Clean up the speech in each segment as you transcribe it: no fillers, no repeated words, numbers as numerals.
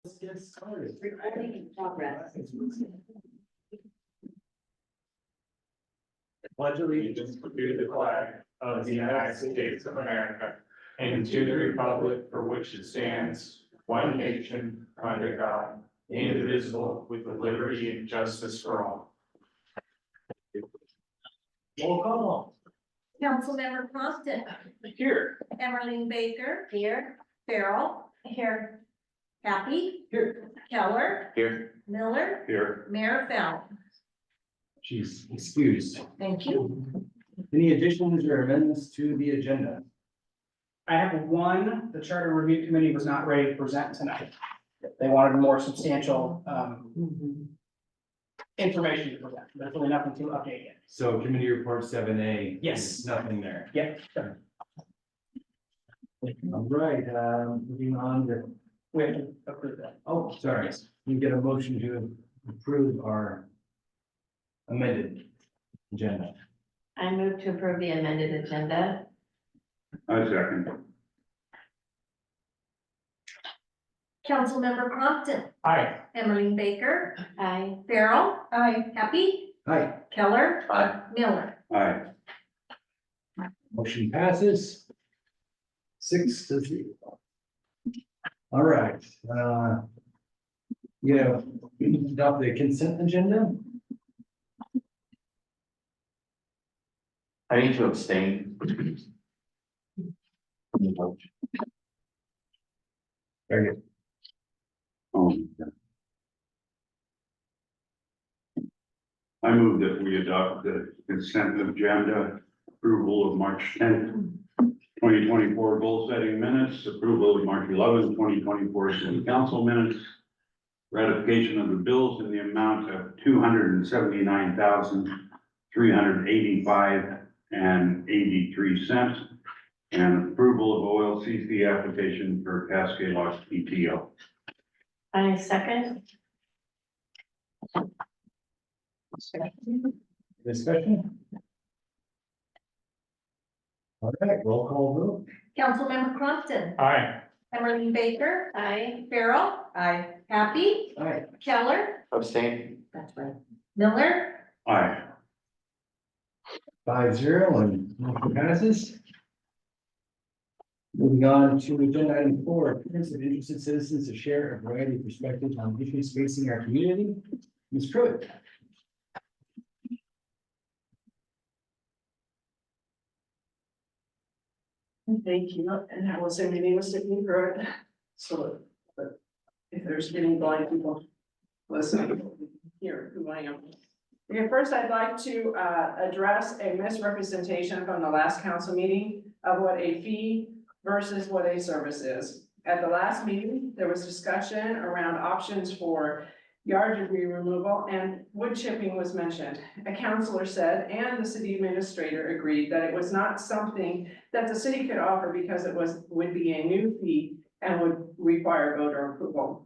Let's get started. Recording in progress. Pledge allegiance to the flag of the United States of America and to the republic for which it stands, one nation, under God, indivisible, with liberty and justice for all. Roll call. Councilmember Compton, Here. Emmeline Baker, Here. Farrell. Here. Happy. Here. Keller, Here. Miller, Here. Mayor Fallon. She's excused. Thank you. Any additions or amendments to the agenda? I have one, the Charter Review Committee was not ready to present tonight. They wanted more substantial, information to present. There's really nothing to update yet. So committee report 7A. Yes. Nothing there. Yep. All right, moving on to, We have to approve that. oh, sorry. We get a motion to approve our amended agenda. I move to approve the amended agenda. I second. Councilmember Compton, Aye. Emmeline Baker, Aye. Farrell. Happy. Hi, Keller. Aye. Miller. Aye. motion passes 6-0. All right, adopt the consent agenda. I need to abstain. Very good. I move that we adopt the consent agenda, approval of March 10th, 2024 goal setting minutes, approval of March 11th, 2024 city council minutes, ratification of the bills in the amount of $279,385.83, and approval of OLCC application for Cascade Lots PTO. I second. Discussion? All right, roll call vote. Councilmember Compton, Aye. Emmeline Baker, Aye. Farrell. Happy. All right, Keller. Abstain. That's right. Miller. Aye. 5-0 and motion passes. Moving on to agenda item 4, appearance of interested citizens to share a variety of perspectives on issues facing our community. Ms. Pruitt. Thank you, and I will say my name is Tiffany Pruitt, so, but if there's any blind people listening, hear who I am. Okay, first I'd like to address a misrepresentation from the last council meeting of what a fee versus what a service is. At the last meeting, there was discussion around options for yard debris removal, and wood chipping was mentioned. A counselor said, and the city administrator agreed, that it was not something that the city could offer because it would be a new fee and would require voter approval.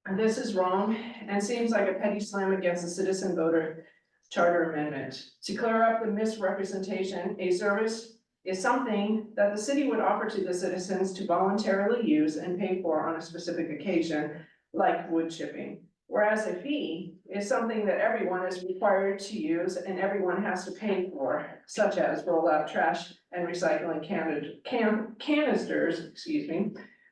And this is wrong and seems like a petty slam against the citizen voter charter amendment. To clear up the misrepresentation, a service is something that the city would offer to the citizens to voluntarily use and pay for on a specific occasion, like wood chipping. Whereas a fee is something that everyone is required to use and everyone has to pay for, such as roll-out trash and recycling canisters,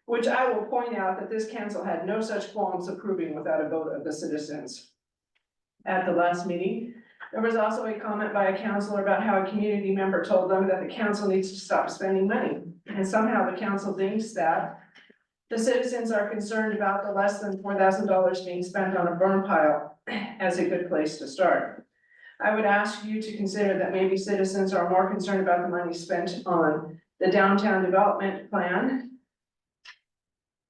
which I will point out that this council had no such qualms approving without a vote of the citizens. At the last meeting, there was also a comment by a counselor about how a community member told them that the council needs to stop spending money. And somehow the council thinks that the citizens are concerned about the less than $4,000 being spent on a burn pile as a good place to start. I would ask you to consider that maybe citizens are more concerned about the money spent on the downtown development plan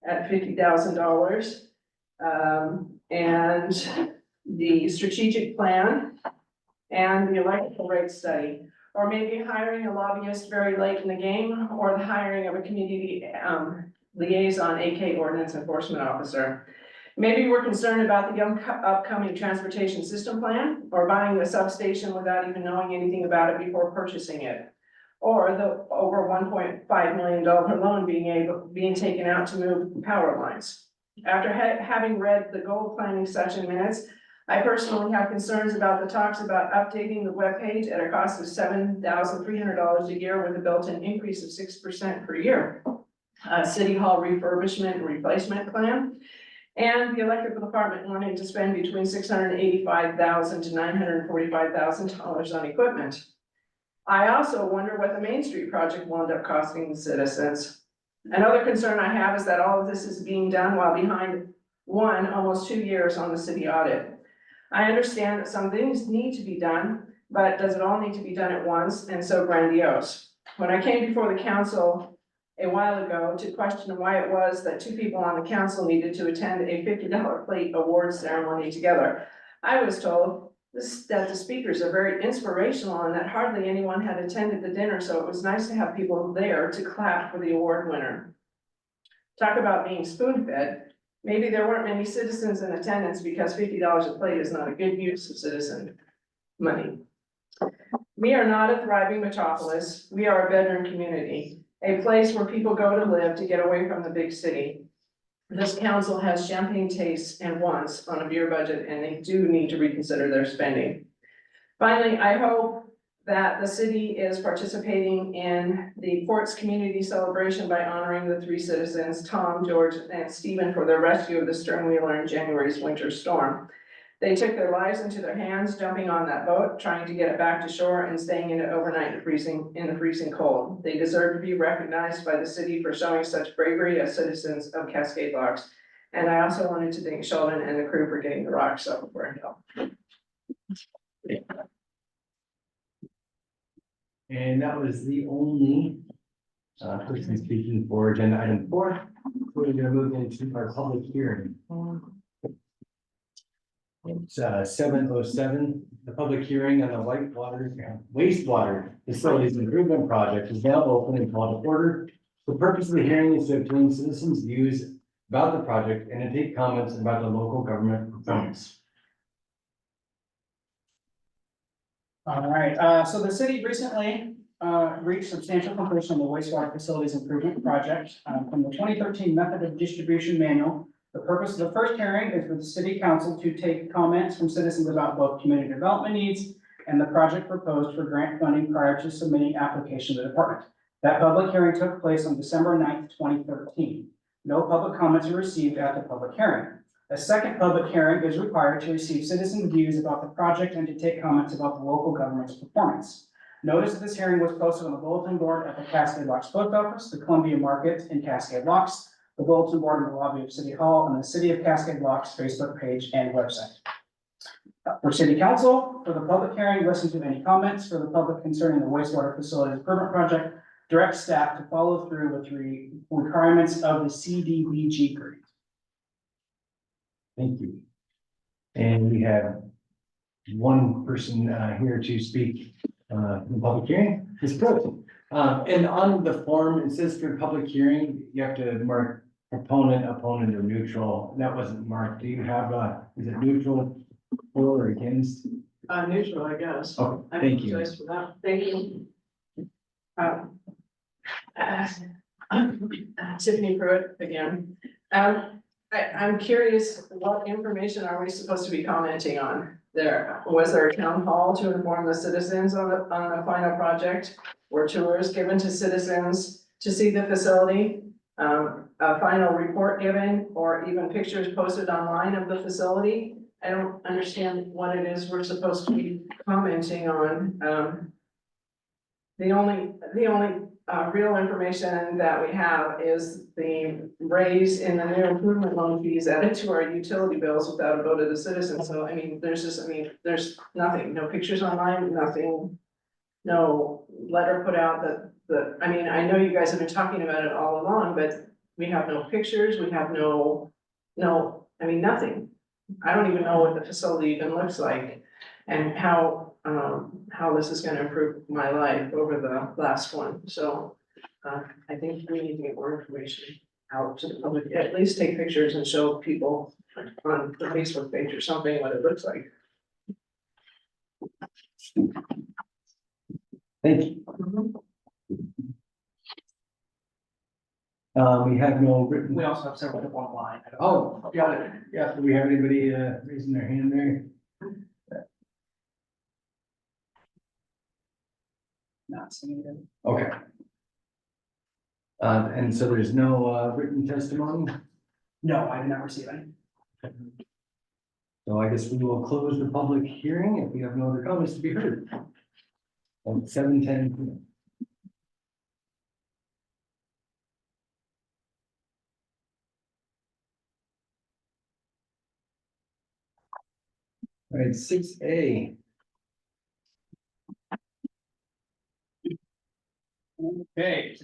at $50,000, and the strategic plan and the electrical rate study, or maybe hiring a lobbyist very late in the game, or the hiring of a community liaison, AK ordinance enforcement officer. Maybe we're concerned about the upcoming transportation system plan, or buying the substation without even knowing anything about it before purchasing it. Or the over $1.5 million loan being taken out to move power lines. After having read the goal planning session minutes, I personally have concerns about the talks about updating the webpage at a cost of $7,300 a year with a built-in increase of 6% per year. City Hall refurbishment and replacement plan, and the electrical department wanting to spend between $685,000 to $945,000 on equipment. I also wonder what the Main Street project will end up costing the citizens. Another concern I have is that all of this is being done while behind almost 2 years on the city audit. I understand that some things need to be done, but does it all need to be done at once and so grandiose? When I came before the council a while ago to question why it was that 2 people on the council needed to attend a $50 plate award ceremony together, I was told that the speakers are very inspirational and that hardly anyone had attended the dinner, so it was nice to have people there to clap for the award winner. Talk about being spoon-fed. Maybe there weren't many citizens in attendance because $50 a plate is not a good use of citizen money. We are not a thriving metropolis. We are a bedroom community, a place where people go to live to get away from the big city. This council has champagne tastes and wants on a beer budget, and they do need to reconsider their spending. Finally, I hope that the city is participating in the Ports Community Celebration by honoring the 3 citizens, Tom, George, and Stephen, for their rescue of the stern wheeler in January's winter storm. They took their lives into their hands, jumping on that boat, trying to get it back to shore and staying in it overnight in the freezing cold. They deserve to be recognized by the city for showing such bravery as citizens of Cascade Locks. And I also wanted to thank Sheldon and the crew for getting the rocks up for a hill. And that was the only person speaking for agenda item 4. We're gonna move into our public hearing. It's 7:07. The public hearing on the wastewater facilities improvement project is now open and called to order. The purpose of the hearing is to obtain citizens' views about the project and to take comments about the local government performance. All right, so the city recently reached substantial completion of the wastewater facilities improvement project from the 2013 method of distribution manual. The purpose of the first hearing is for the city council to take comments from citizens about both community development needs and the project proposed for grant funding prior to submitting application to the department. That public hearing took place on December 9th, 2013. No public comments were received at the public hearing. A second public hearing is required to receive citizen views about the project and to take comments about the local government's performance. Notice of this hearing was posted on the bulletin board at the Cascade Locks Post Office, the Columbia Market in Cascade Locks, the bulletin board in the lobby of City Hall, and the City of Cascade Locks Facebook page and website. For City Council, for the public hearing, listen to any comments for the public concerning the wastewater facilities improvement project. Direct staff to follow through with the requirements of the CDBG grant. Thank you. And we have one person here to speak in the public hearing, Ms. Pruitt. And on the form, it says for public hearing, you have to mark proponent, opponent, or neutral. That wasn't marked. Do you have, is it neutral for or against? Neutral, I guess. Oh, I thank you. apologize for that. Thank you. Tiffany Pruitt again. I'm curious, what information are we supposed to be commenting on there? Was there a town hall to inform the citizens on the final project? Were tours given to citizens to see the facility? A final report given, or even pictures posted online of the facility? I don't understand what it is we're supposed to be commenting on. The only real information that we have is the raise in the new improvement loan fees added to our utility bills without a vote of the citizens. So, I mean, there's nothing, no pictures online, nothing, no letter put out I mean, I know you guys have been talking about it all along, but we have no pictures, we have I mean, nothing. I don't even know what the facility even looks like and how this is gonna improve my life over the last one. So I think we need to get more information out to the public, at least take pictures and show people on the Facebook page or something what it looks like. Thank you. We have no written. We also have several people online. Oh, got it. Yeah, do we have anybody, raising their hand there? Not seeing it. Okay. And so there's no, written testimony? No, I did not receive any. So I guess we will close the public hearing if we have no other comments to be heard. At 7:10 p.m. All right, 6A. Okay.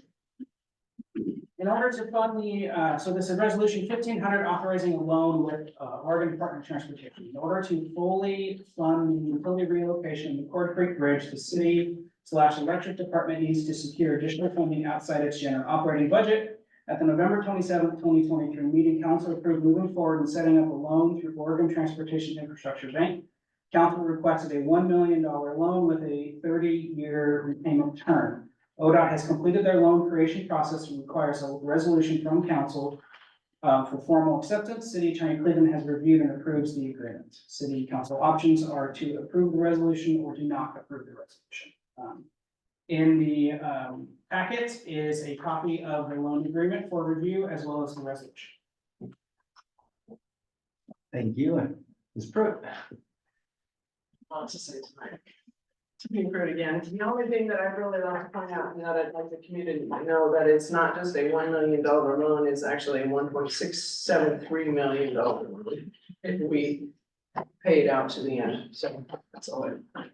In order to fund the, so this is resolution 1500 authorizing a loan with, Oregon Department of Transportation. In order to fully fund the utility relocation of the Cord Creek Bridge, the city/electric department needs to secure additional funding outside its general operating budget. At the November 27th, 2023 meeting, council approved moving forward and setting up a loan through Oregon Transportation Infrastructure Bank. Council requested a $1 million loan with a 30-year repayment term. ODOT has completed their loan creation process and requires a resolution from council for formal acceptance. City Attorney Cleveland has reviewed and approves the agreement. City council options are to approve the resolution or to not approve the resolution. In the packet is a copy of the loan agreement for review as well as the resolution. Thank you. Ms. Pruitt. Lots to say tonight. To be heard again, the only thing that I really like to point out, now that I'd like the community to know that it's not just a $1 million loan, it's actually a $1.673 million loan. If we pay it out to the end, so that's all I.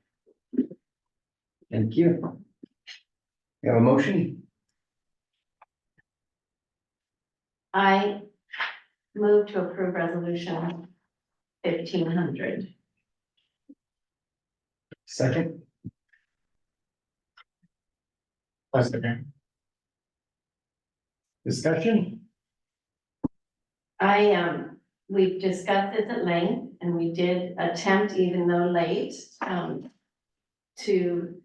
Thank you. We have a motion? I move to approve resolution 1500. Second? Discussion? We've discussed this at length, and we did attempt, even though late, to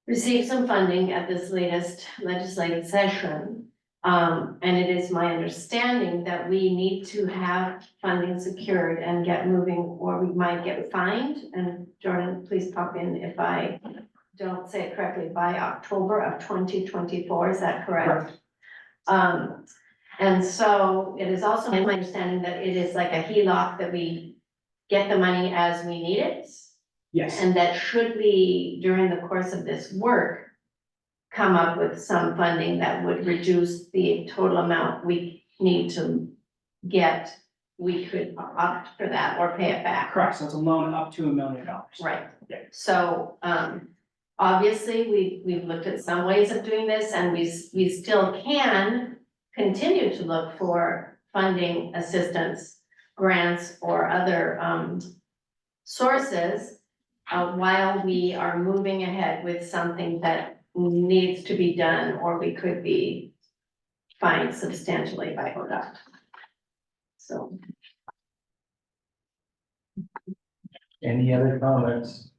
receive some funding at this latest legislative session. And it is my understanding that we need to have funding secured and get moving, or we might get fined. And Jordan, please pop in if I don't say it correctly, by October of 2024, is that correct? And so it is also my understanding that it is like a HELOC, that we get the money as we need it. Yes. And that should we, during the course of this work, come up with some funding that would reduce the total amount we need to get, we could opt for that or pay it back. Correct, so it's a loan up to $1 million. Right. Yeah. So, obviously, we've looked at some ways of doing this, and we still can continue to look for funding assistance, grants, or other, sources, while we are moving ahead with something that needs to be done, or we could be fined substantially by ODOT. So. Any other comments?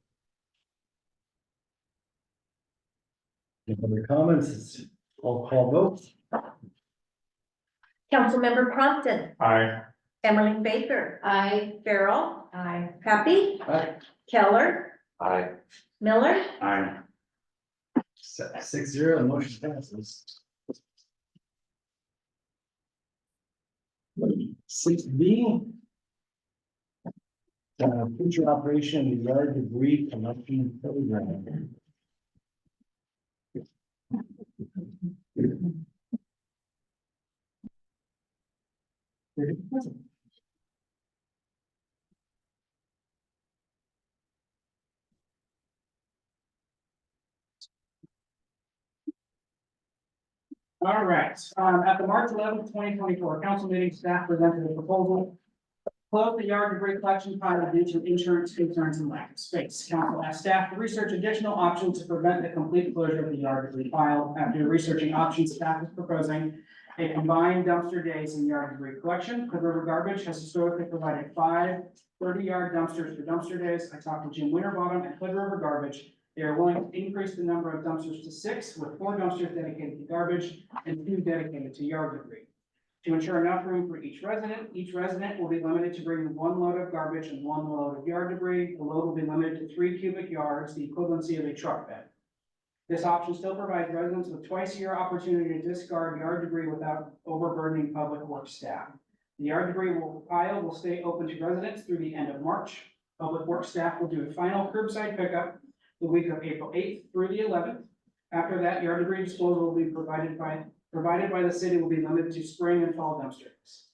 Any other comments? It's all call vote. Councilmember Crompton, Aye. Emmeline Baker, Farrell, Aye. Happy, Aye. Keller, Aye. Miller, Aye. 6-0, motion passes. 6B. Future operation of the yard debris collection program. All right, at the March 11th, 2024 council meeting, staff presented a proposal. Close the yard debris collection pilot due to insurance concerns and lack of space. Council asked staff to research additional options to prevent the complete closure of the yard debris pile. After researching options, staff is proposing a combined dumpster days and yard debris collection. Hood River Garbage has historically provided 5 30-yard dumpsters for dumpster days. I talked to Jim Winterbottom at Hood River Garbage. They are willing to increase the number of dumpsters to 6, with 4 dumpsters dedicated to garbage and 2 dedicated to yard debris. To ensure enough room for each resident will be limited to bringing 1 load of garbage and 1 load of yard debris. The load will be limited to 3 cubic yards, the equivalency of a truck bed. This option still provides residents with twice-a-year opportunity to discard yard debris without overburdening public works staff. The yard debris pile will stay open to residents through the end of March. Public works staff will do a final curbside pickup the week of April 8th through the 11th. After that, yard debris disposal will be provided by the city will be limited to spring and fall dumpsters.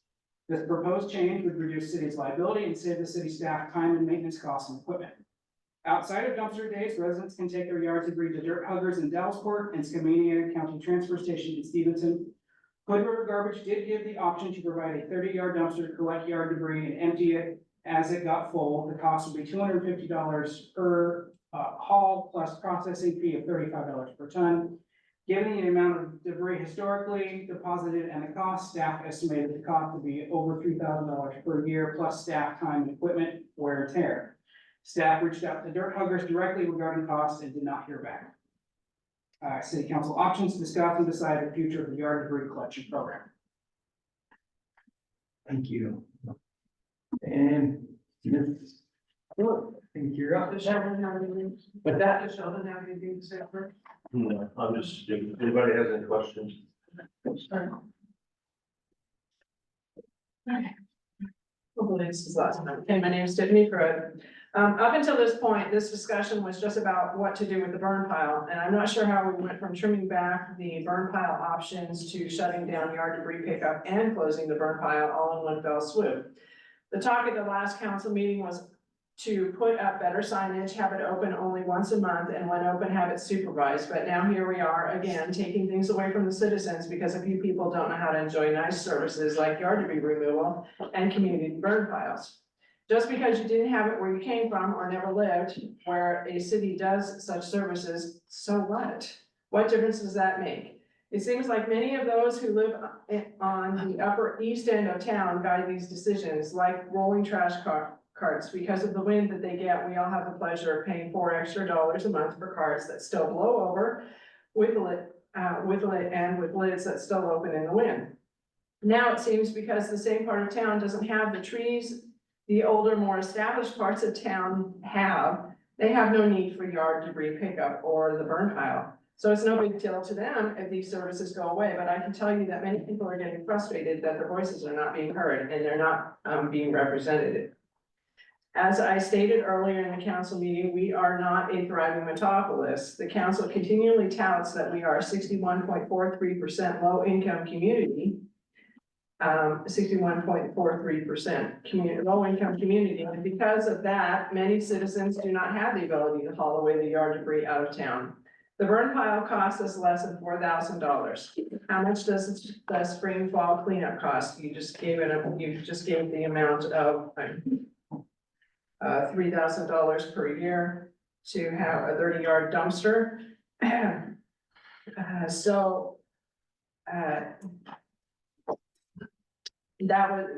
This proposed change would reduce city's liability and save the city staff time and maintenance costs and equipment. Outside of dumpster days, residents can take their yard debris to Dirt Huggers in Dallasport and Skamania County Transfer Station in Stevenson. Hood River Garbage did give the option to provide a 30-yard dumpster to collect yard debris and empty it as it got full. The cost would be $250 per haul plus processing fee of $35 per ton. Given the amount of debris historically deposited and the cost, staff estimated the cost to be over $3,000 per year plus staff time and equipment wear and tear. Staff reached out to Dirt Huggers directly regarding costs and did not hear back. City council options to discuss and decide the future of the yard debris collection program. Thank you. And Ms. Phillip, I think you're up. Does Sheldon have anything? With that, Does Sheldon have anything to say first? No, I'm just, if anybody has any questions? Hopefully this is the last time. Okay, my name is Tiffany Pruitt. Up until this point, this discussion was just about what to do with the burn pile, and I'm not sure how we went from trimming back the burn pile options to shutting down yard debris pickup and closing the burn pile all in one fell swoop. The talk at the last council meeting was to put up better signage, have it open only once a month, and when open, have it supervised. But now here we are again, taking things away from the citizens because a few people don't know how to enjoy nice services like yard debris removal and community burn piles. Just because you didn't have it where you came from or never lived where a city does such services, so what? What difference does that make? It seems like many of those who live on the upper east end of town guide these decisions, like rolling trash carts. Because of the wind that they get, we all have the pleasure of paying $4 extra a month for carts that still blow over with lids that still open in the wind. Now it seems because the same part of town doesn't have the trees the older, more established parts of town have, they have no need for yard debris pickup or the burn pile. So it's no big deal to them if these services go away, but I can tell you that many people are getting frustrated that their voices are not being heard and they're not being represented. As I stated earlier in the council meeting, we are not a thriving metropolis. The council continually touts that we are a 61.43% low income community. 61.43% low income community. And because of that, many citizens do not have the ability to haul away the yard debris out of town. The burn pile costs us less than $4,000. How much does the spring fall cleanup cost? You just gave the amount of $3,000 per year to have a 30-yard dumpster.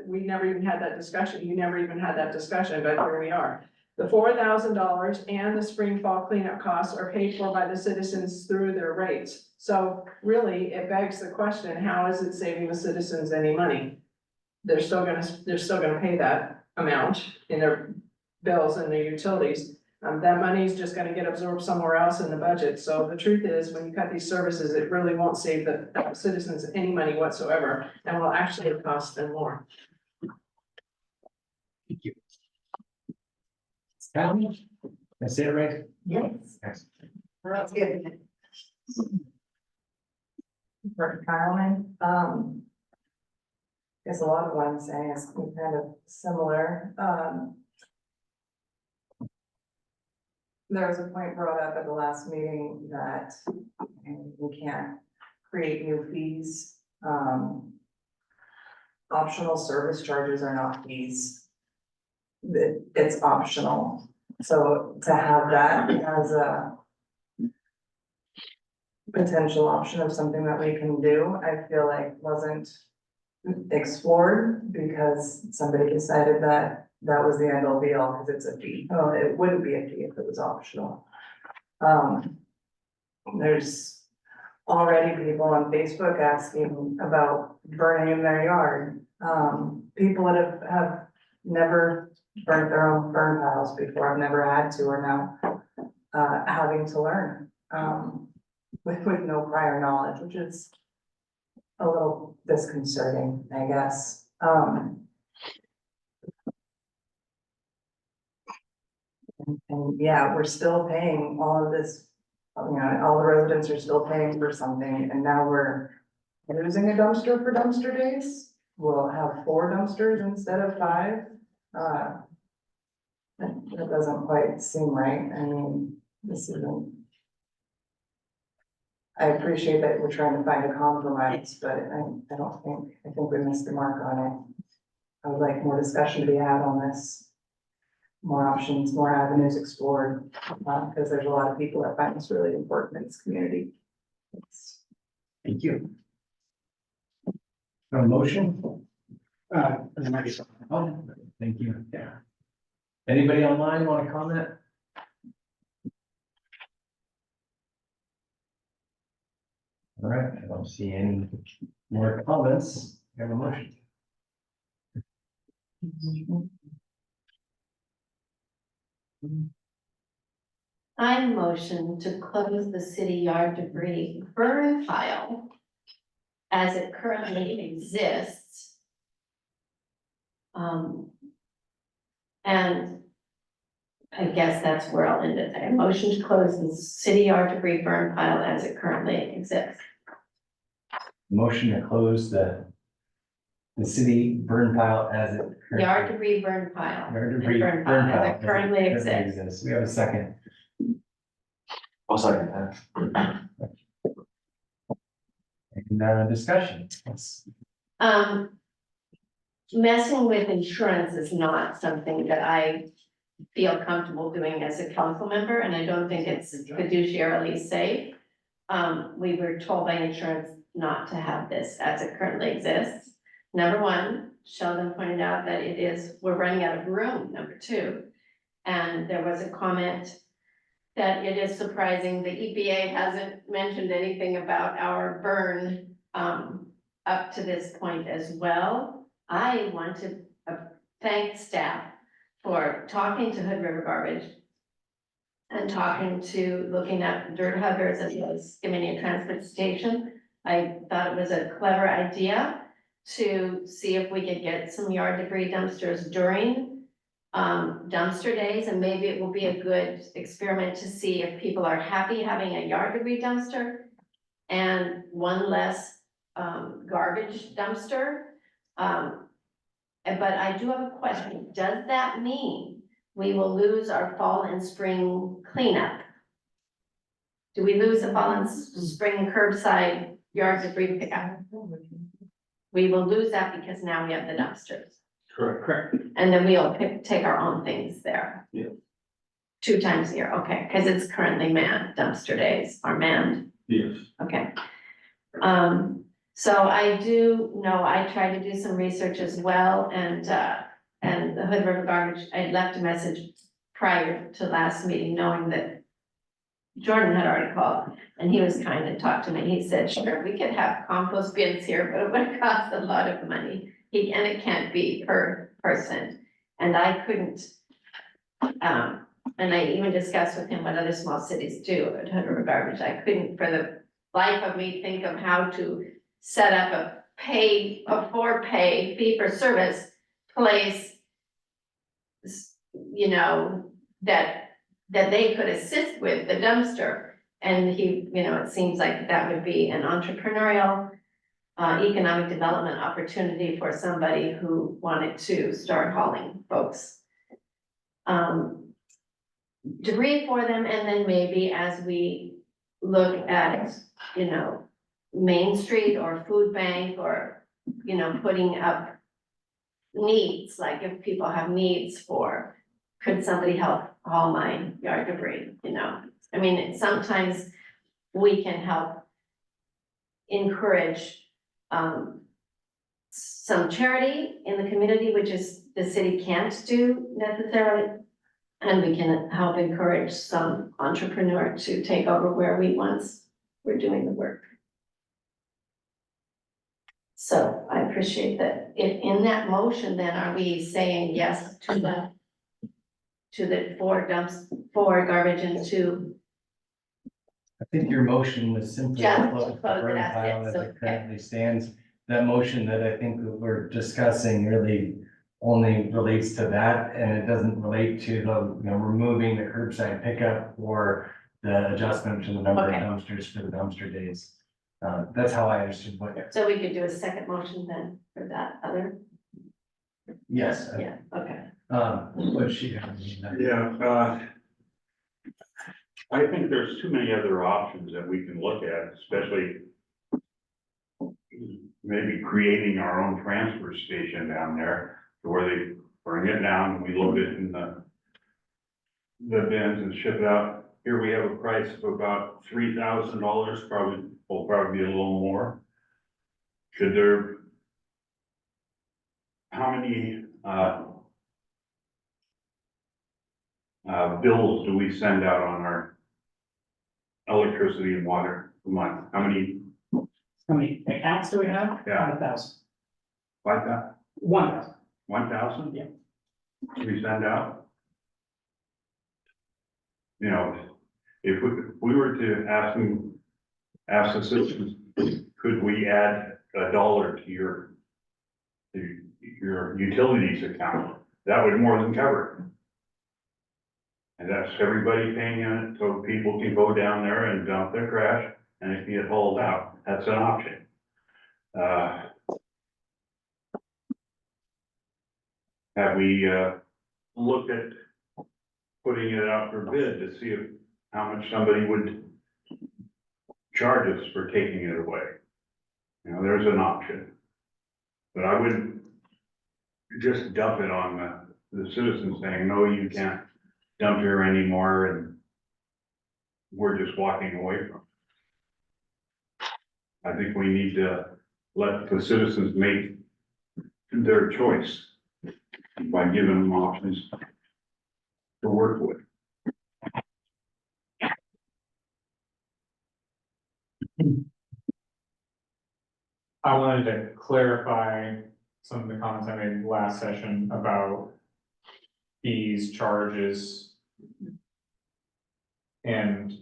We never even had that discussion. You never even had that discussion, but here we are. The $4,000 and the spring fall cleanup costs are paid for by the citizens through their rates. So really, it begs the question, how is it saving the citizens any money? They're still gonna pay that amount in their bills and their utilities. That money is just gonna get absorbed somewhere else in the budget. So the truth is, when you cut these services, it really won't save the citizens any money whatsoever and will actually cost them more. thank you. Callie, that's it, right? Yes. Excellent. That's good. For Carolyn, there's a lot of what I'm saying is kind of similar. There was a point brought up at the last meeting that we can't create new fees. Optional service charges are not fees. It's optional. So to have that as a potential option of something that we can do, I feel like wasn't explored because somebody decided that that was the end all be all because it's a fee. Well, it wouldn't be a fee if it was optional. There's already people on Facebook asking about burning in their yard. People that have never burnt their own burn piles before, have never had to, are now having to learn, with no prior knowledge, which is a little disconcerting, I guess. And yeah, we're still paying all of this, you know, all the residents are still paying for something, and now we're losing a dumpster for dumpster days. We'll have 4 dumpsters instead of 5. That doesn't quite seem right. I mean, this isn't. I appreciate that we're trying to find a compromise, but I think we missed the mark on it. I would like more discussion to be had on this. More options, more avenues explored, because there's a lot of people that find this really important in this community. Thank you. A motion? There might be something. Oh, thank you. Yeah. Anybody online want to comment? All right, I don't see any more comments. We have a motion. I motion to close the city yard debris burn pile as it currently exists. And I guess that's where I'll end it there. Motion to close the city yard debris burn pile as it currently exists. Motion to close the city burn pile as it. Yard debris burn pile. Yard debris Burn burn pile pile as it currently exists. We have a second. I'll second that. And discussion. Yes. Messing with insurance is not something that I feel comfortable doing as a council member, and I don't think it's fiduciarily safe. We were told by insurance not to have this as it currently exists. Number one, Sheldon pointed out that we're running out of room, number 2. And there was a comment that it is surprising the EPA hasn't mentioned anything about our burn up to this point as well. I want to thank staff for talking to Hood River Garbage and looking at dirt huggers as well as Camillucci Transportation. I thought it was a clever idea to see if we could get some yard debris dumpsters during dumpster days, and maybe it will be a good experiment to see if people are happy having a yard debris dumpster and one less garbage dumpster. But I do have a question. Does that mean we will lose our fall and spring cleanup? Do we lose the fall and spring curbside yard debris pickup? We will lose that because now we have the dumpsters. Correct. And then we'll take our own things there. Yeah. 2 times a year, okay, because it's currently manned, dumpster days are manned, Yes. okay. So I do know, I tried to do some research as well, and the Hood River Garbage, I left a message prior to last meeting, knowing that Jordan had already called, and he was kind to talk to me. He said, sure, we could have compost bins here, but it would cost a lot of money. And it can't be per person. And I couldn't, and I even discussed with him what other small cities do at Hood River Garbage. I couldn't for the life of me think of how to set up a fee for service place, you know, that they could assist with the dumpster. And he, you know, it seems like that would be an entrepreneurial economic development opportunity for somebody who wanted to start hauling folks debris for them. And then maybe as we look at, you know, Main Street or food bank, or, you know, putting up needs, like if people have needs for, could somebody help haul my yard debris, you know? I mean, sometimes we can help encourage some charity in the community, which is the city can't do necessarily And we can help encourage some entrepreneur to take over where we once were doing the work. So I appreciate that. In that motion, then, are we saying yes to the four garbage and two? I think your motion was simply Just to close the close it burn as pile is, as okay. it currently stands. That motion that I think that we're discussing really only relates to that, and it doesn't relate to the, removing the curbside pickup or the adjustment to the number of Okay. dumpsters for the dumpster days. That's how I understood what, So we could do a second motion then for that other, yes. yeah, okay. What she. Yeah, I think there's too many other options that we can look at, especially maybe creating our own transfer station down there, to where they bring it down and we load it in the bins and ship it out. Here we have a price of about $3,000, will probably be a little more. Should there, how many, bills do we send out on our electricity and water a month? How many, accounts do we have? Yeah. 1,000. like that, 1,000. 1,000? Yeah. We send out? If we were to ask the citizens, could we add $1 to your utilities account? That would more than cover it. And that's everybody paying on it, so people can go down there and dump their trash, and it can get hauled out. That's an option. Have we, looked at putting it out for bid to see how much somebody would charge us for taking it away? There's an option. But I wouldn't just dump it on the citizens saying, no, you can't dump here anymore, and we're just walking away from it. I think we need to let the citizens make their choice by giving them options to work with. I wanted to clarify some of the comments I made last session about fees, charges, and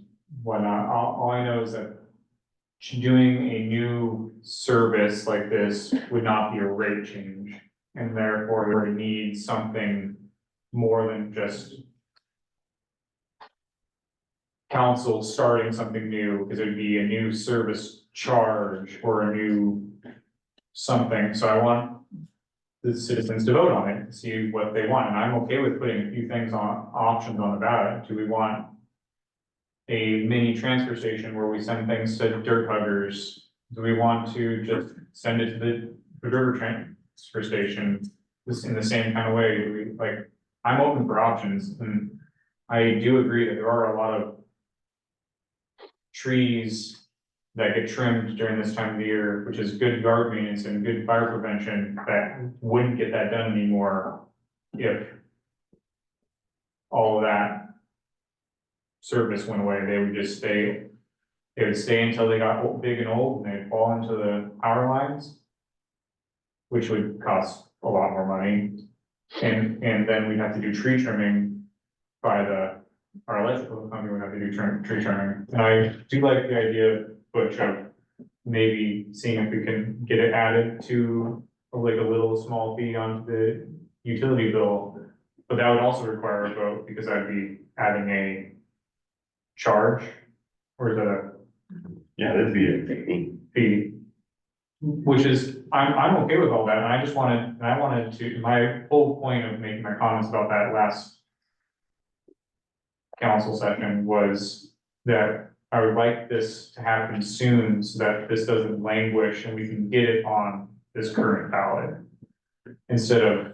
whatnot. All I know is that doing a new service like this would not be a rate change, and therefore we would need something more than just council starting something new, because it would be a new service charge or a new something. So I want the citizens to vote on it, see what they want, and I'm okay with putting a few things on, options on the ballot. Do we want a mini transfer station where we send things to dirt huggers? Do we want to just send it to the river transfer station in the same kind of way? Do we, I'm open for options, and I do agree that there are a lot of trees that get trimmed during this time of the year, which is good yard maintenance and good fire prevention, that wouldn't get that done anymore if all of that service went away. They would just stay, they would stay until they got big and old and they'd fall into the power lines, which would cost a lot more money. And then we'd have to do tree trimming by our electrical company would have to do tree trimming. And I do like the idea, Butch, of maybe seeing if we can get it added to a little small fee onto the utility bill. But that would also require a vote, because I'd be adding a charge, or is that a Yeah, that'd be a fee? Which is, I'm okay with all that, and I wanted to, my whole point of making my comments about that last council session was that I would like this to happen soon, so that this doesn't languish and we can get it on this current ballot, instead of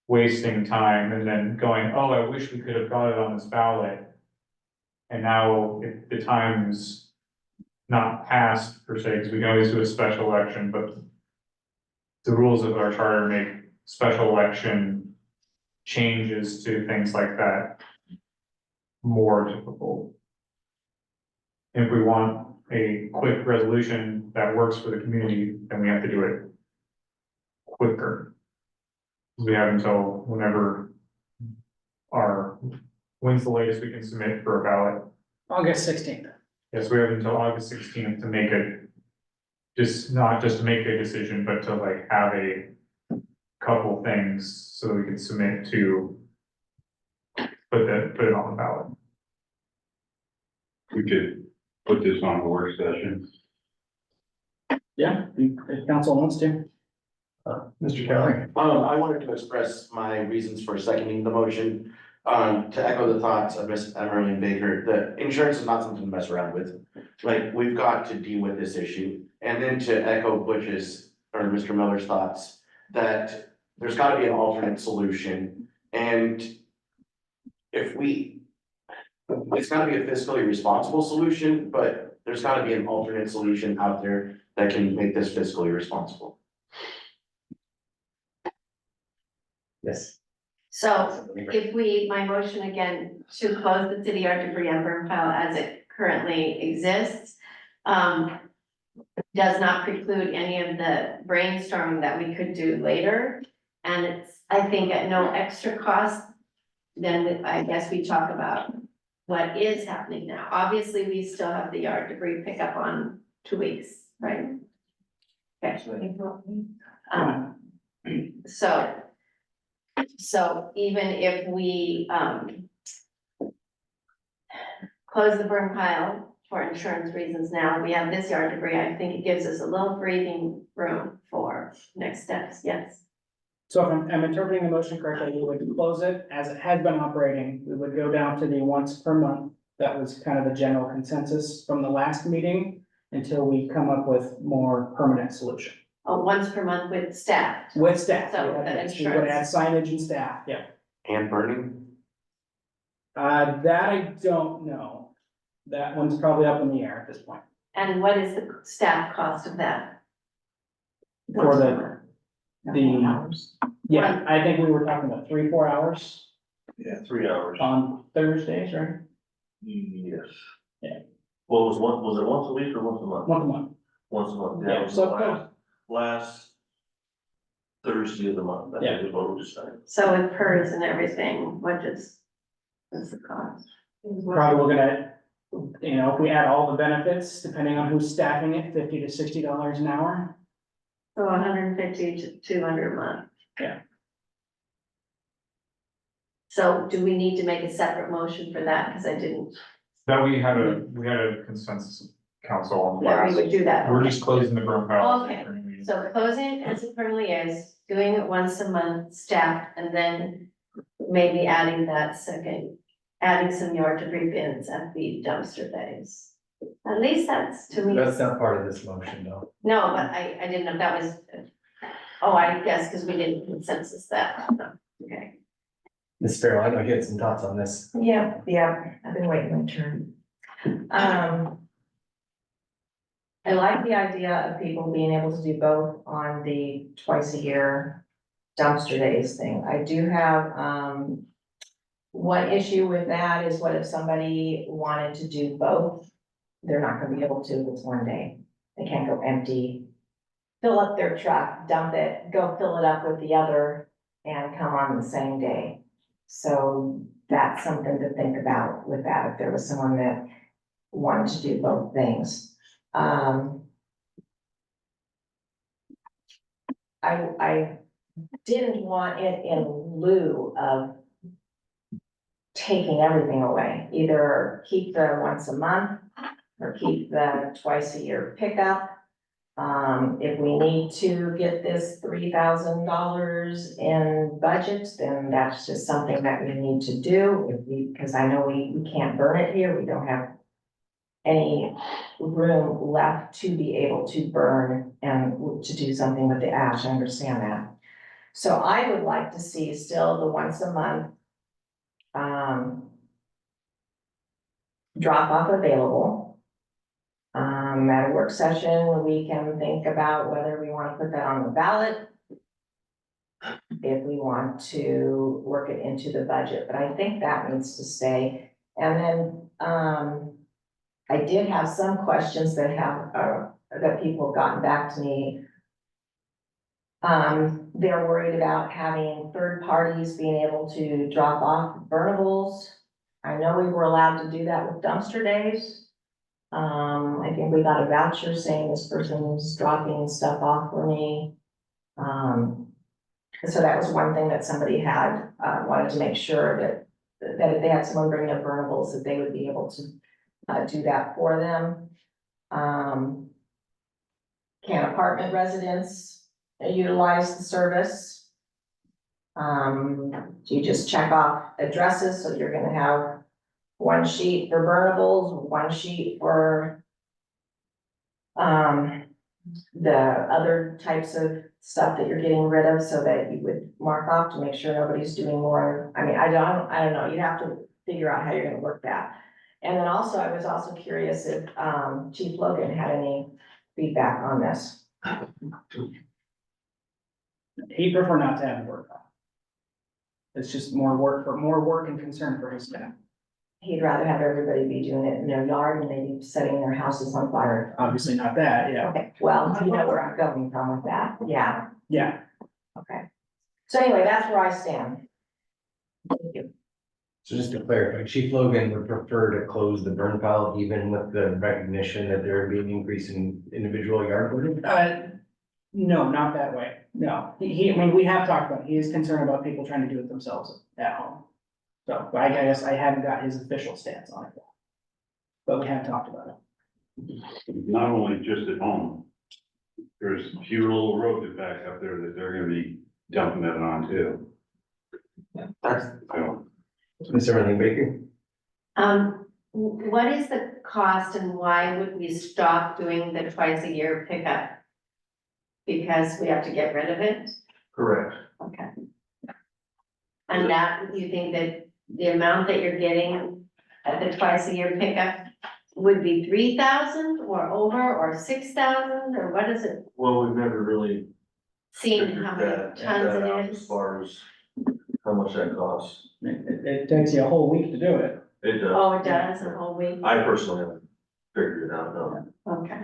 wasting time and then going, oh, I wish we could have got it on this ballot. And now the time's not passed per se, because we can always do a special election, but the rules of our charter make special election changes to things like that more difficult. If we want a quick resolution that works for the community, then we have to do it quicker. We have until whenever when's the latest we can submit for a ballot? August 16th. Yes, we have until August 16th to make it, not just to make a decision, but to like have a couple things so we can submit to put it on the ballot. We could put this on a work session. Yeah, if council wants to. Mr. Kelly? I wanted to express my reasons for seconding the motion. To echo the thoughts of Ms. Emery and Baker, the insurance is not something to mess around with. Like, we've got to deal with this issue. And then to echo Butch's or Mr. Miller's thoughts, that there's gotta be an alternate solution. And it's gotta be a fiscally responsible solution, but there's gotta be an alternate solution out there that can make this fiscally responsible. Yes. So if my motion again to close the city yard debris and burn pile as it currently exists, does not preclude any of the brainstorming that we could do later. And it's, I think, at no extra cost, then I guess we talk about what is happening now. Obviously, we still have the yard debris pickup on 2 weeks, right? Okay. So even if we, close the burn pile for insurance reasons now, we have this yard debris, I think it gives us a little breathing room for next steps, yes. So if I'm interpreting the motion correctly, we would close it as it had been operating. We would go down to the once per month. That was kind of the general consensus from the last meeting until we come up with more permanent solution. Oh, once per month with staff. With staff. So We would the add insurance. signage and staff, yeah. And burning? That I don't know. That one's probably up in the air at this point. And what is the staff cost of that? For yeah, I think we were talking about 3-4 hours Yeah, 3 hours. on Thursdays, right? Yes. Yeah. Well, was it once a week or once a month? Once a month. Once a month, Yeah, yeah, it was so- last Thursday of the month, I think is what we decided. So with PERS and everything, what's the cost? Probably looking at, if we add all the benefits, depending on who's staffing it, $50 to $60 an hour. So 150 to 200 a month. Yeah. So do we need to make a separate motion for that? Because I didn't, That we had a consensus of council on that we last. would do that. We're just closing the burn pile. Okay. So closing it as it currently is, doing it once a month, staff, and then maybe adding some yard debris bins at the dumpster days. At least that's to me. That's not part of this motion, though. No, but I didn't know if that was, I guess, because we didn't consensus that, okay. Ms. Farrell, I know you had some thoughts on this. Yeah, I've been waiting my turn. I like the idea of people being able to do both on the twice a year dumpster days thing. I do have, one issue with that is what if somebody wanted to do both? They're not gonna be able to, it's one day. They can't go empty, fill up their truck, dump it, go fill it up with the other and come on the same day. So that's something to think about with that, if there was someone that wanted to do both things. I didn't want it in lieu of taking everything away, either keep the once a month or keep the twice a year pickup. If we need to get this $3,000 in budget, then that's just something that we need to do. Because I know we can't burn it here, we don't have any room left to be able to burn and to do something with the ash, I understand that. So I would like to see still the once a month drop off available. At a work session, we can think about whether we want to put that on the ballot. if we want to work it into the budget, but I think that needs to stay. And then, I did have some questions that that people have gotten back to me. They're worried about having third parties being able to drop off burnables. I know we were allowed to do that with dumpster days. I think we got a voucher saying this person's dropping stuff off for me. So that was one thing that somebody had, wanted to make sure that if they had someone bring their burnables, that they would be able to do that for them. Can apartment residents utilize the service? Do you just check off addresses, so you're gonna have one sheet for burnables, one sheet for the other types of stuff that you're getting rid of, so that you would mark off to make sure nobody's doing more? I mean, I don't know, you have to figure out how you're gonna work that. And then also, I was also curious if Chief Logan had any feedback on this. He'd prefer not to have work. It's just more work and concern for his staff. He'd rather have everybody be doing it in their yard and maybe setting their houses on fire. Obviously not that, yeah. Okay, well, you know where I'm going from with that, yeah, Yeah, okay. So anyway, that's where I stand. Thank you. So just to clarify, Chief Logan would prefer to close the burn pile even with the recognition that there would be an increase in individual yard burning? no, not that way. No, I mean, we have talked about, he is concerned about people trying to do it themselves at home. So, but I guess I haven't got his official stance on it yet. But we have talked about it. Not only just at home. There's a few little roads that back up there that they're gonna be dumping it on too. That's, So, Ms. Everling Baker? What is the cost and why would we stop doing the twice a year pickup? Because we have to get rid of it? Correct. Okay. And that, you think that the amount that you're getting at the twice a year pickup would be 3,000 or over, or 6,000, or what is it? Well, we've never really Seen figured how many that tons out it as is? far as how much that costs. It takes you a whole week to do it. It does. Oh, it does, a whole week? I personally haven't figured it out, no. Okay.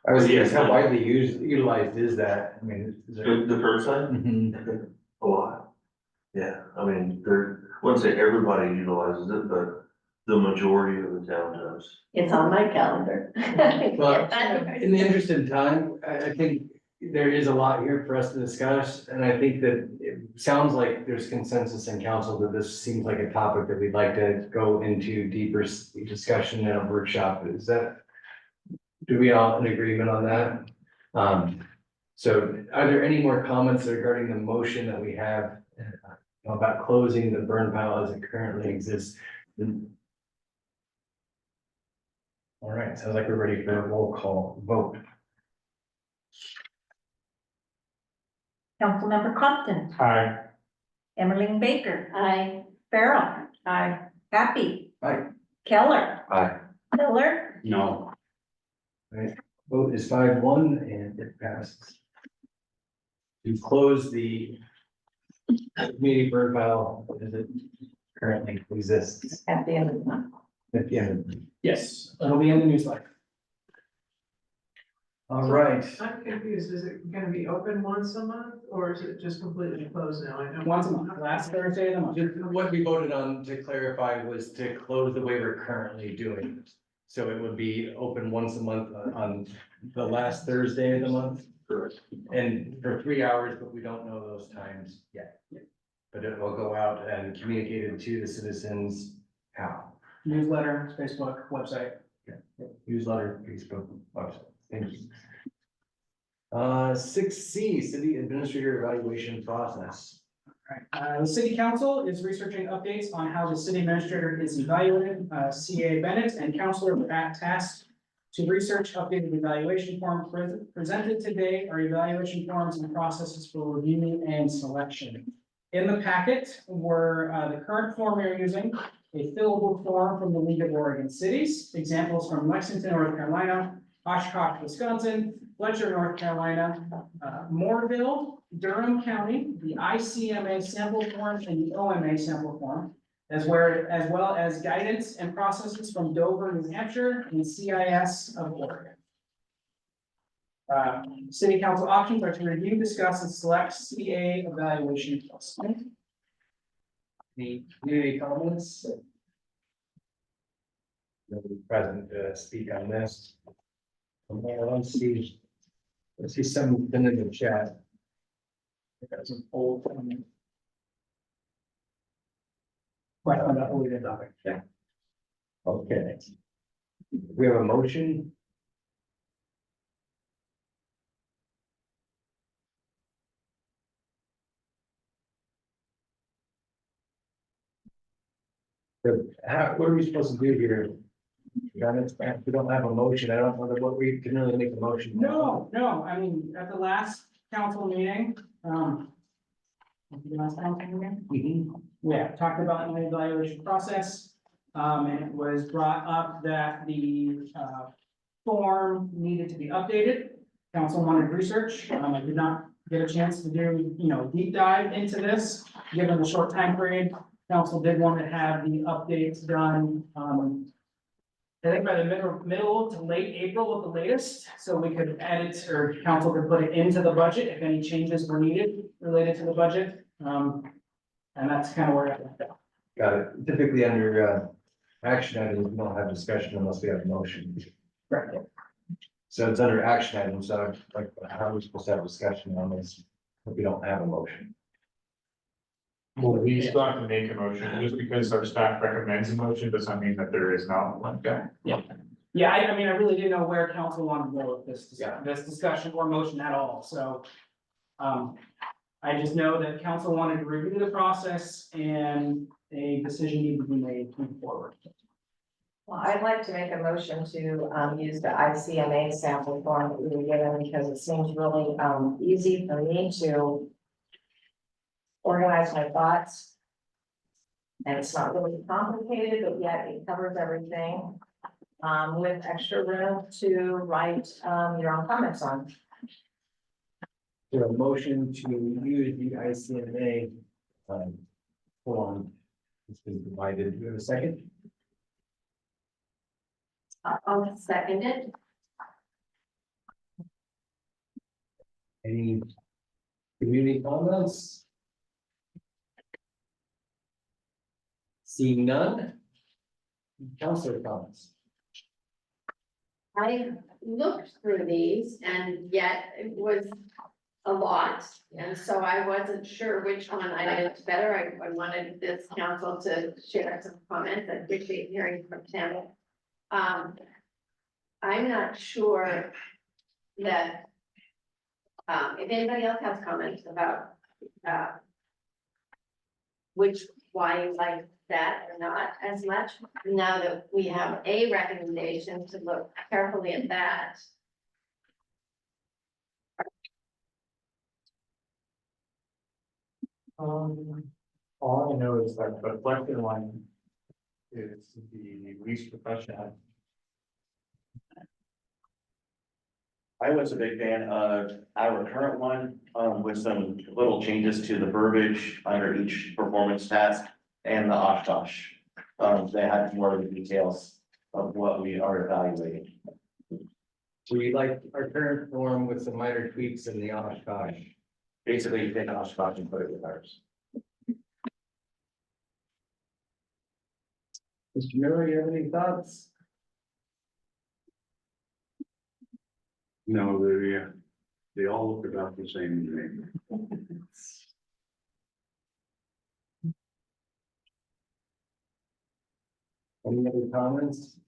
I was Yes. curious, how widely utilized is that? I mean, is it? The curbside? Mhm. A lot. Yeah, I mean, I wouldn't say everybody utilizes it, but the majority of the town does. It's on my calendar. Well, in the interest of time, I think there is a lot here for us to discuss, and I think that it sounds like there's consensus in council that this seems like a topic that we'd like to go into deeper discussion in a workshop. Is that, do we all in agreement on that? So are there any more comments regarding the motion that we have about closing the burn pile as it currently exists? All right, sounds like we're ready for a roll call vote. Councilmember Compton, Aye. Emmeline Baker, Aye. Farrell. Aye. Happy. Aye. Keller. Aye. Miller. no, Vote is 5-1 and it passes. To close the community burn pile as it currently exists At the end of the month. at the end. Yes, it'll be in the newsletter. All right, I'm confused, is it gonna be open once a month, or is it just completely closed now? I don't. Once a month, last Thursday of the month. what we voted on to clarify was to close the way we're currently doing it. So it would be open once a month on the last Thursday of the month. Correct. And for 3 hours, but we don't know those times yet. But it will go out and communicated to the citizens how? Newsletter, Facebook, website. Newsletter, Facebook, website. Thank you. 6C, city administrator evaluation process. The city council is researching updates on how the city administrator is evaluated. CA Bennett and councilor were tasked to research updated evaluation forms presented today are evaluation forms and processes for review and selection. In the packet were the current form we are using, a fillable form from the League of Oregon Cities, examples from Lexington, North Carolina, Oshkosh, Wisconsin, Fletcher, North Carolina, Moorville, Durham County, the ICMA sample form and the OMA sample form, as well as guidance and processes from Dover, New Hampshire, and CIS of Oregon. City council options are to review, discuss, and select CA evaluation plus. Any community comments? Nobody present to speak on this. Let's see something in the chat. Got some old. Question about related topic. Yeah. Okay. We have a motion. What are we supposed to do here? We don't have a motion. I don't know what we can really make a motion. No, I mean, at the last council meeting, the last council meeting, yeah, talked about my evaluation process. And it was brought up that the, form needed to be updated. Council wanted research. I did not get a chance to do, deep dive into this, given the short time period. Council did want to have the updates done, I think by the middle to late April at the latest, so we could add it, or council could put it into the budget if any changes were needed related to the budget. And that's kind of where I left out. Got it. Typically under action items, we don't have discussion unless we have a motion. Right. So it's under action items, so like how are we supposed to have discussion on this if we don't have a motion? Well, we still have to make a motion, just because our staff recommends a motion, does not mean that there is not one. Okay. Yeah, I mean, I really didn't know where council wanted to go with this, Yeah. this discussion or motion at all, so. I just know that council wanted to review the process and a decision needed to be made moving forward. Well, I'd like to make a motion to use the ICMA sample form that we were given because it seems really easy for me to organize my thoughts. And it's not really complicated, but yet it covers everything with extra room to write your own comments on. So a motion to use the ICMA form has been provided. Do we have a second? I'll second it. Any community comments? Seeing none? Councilor comments? I looked through these and yet it was a lot. And so I wasn't sure which one I liked better. I wanted this council to share some comments. I appreciate hearing from Tammy. I'm not sure that, if anybody else has comments about, why you like that or not as much, now that we have a recommendation to look carefully at that. All I know is that the collected one is the least professional. I was a big fan of our current one, with some little changes to the verbiage under each performance task and the Oshkosh. They had more of the details of what we are evaluating. So you like our current form with some minor tweaks in the Oshkosh? Basically, you take Oshkosh and put it with ours. Mr. Miller, you have any thoughts? No, they all look about the same to me. Any other comments?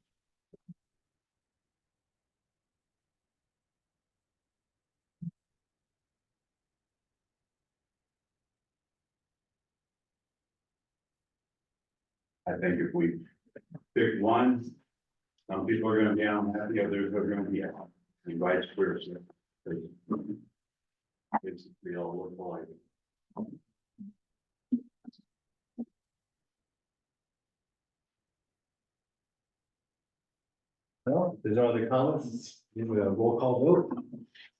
I think if we pick one, some people are gonna be unhappy, others are gonna be happy, and vice versa. It's, they all look alike. Well, if there's no other comments, we have a roll call vote.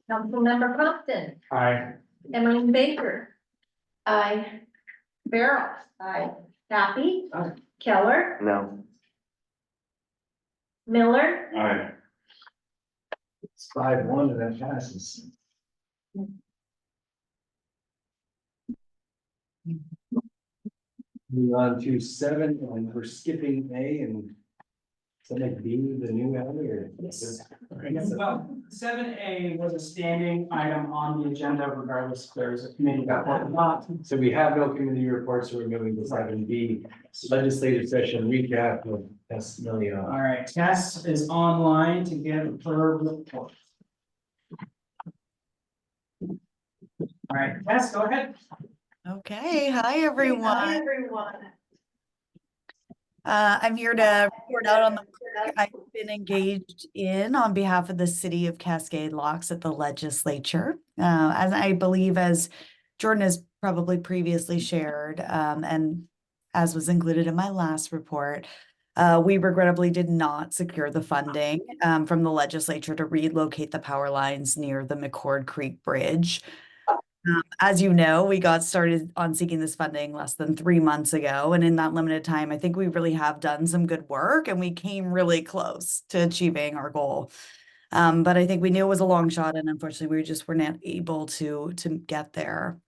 Councilmember Compton, Aye. Emmeline Baker, Aye. Farrell. Aye. Happy. Aye. Keller, No. Miller, Aye. It's 5-1 and that passes. Move on to 7, and we're skipping A and something B, the new A or? Well, 7A was a standing item on the agenda regardless if there's a committee report or not. So we have no committee reports, so we're moving to 7B, legislative session recap of Tess Milio. All right, Tess is online to give her report. All right, Tess, go ahead. Okay, hi everyone. everyone. I'm here to report out on the work I've been engaged in on behalf of the city of Cascade Locks at the legislature. As I believe, as Jordan has probably previously shared, and as was included in my last report, we regrettably did not secure the funding from the legislature to relocate the power lines near the McCord Creek Bridge. As you know, we got started on seeking this funding less than 3 months ago. And in that limited time, I think we really have done some good work and we came really close to achieving our goal. But I think we knew it was a long shot and unfortunately we just were not able to get there.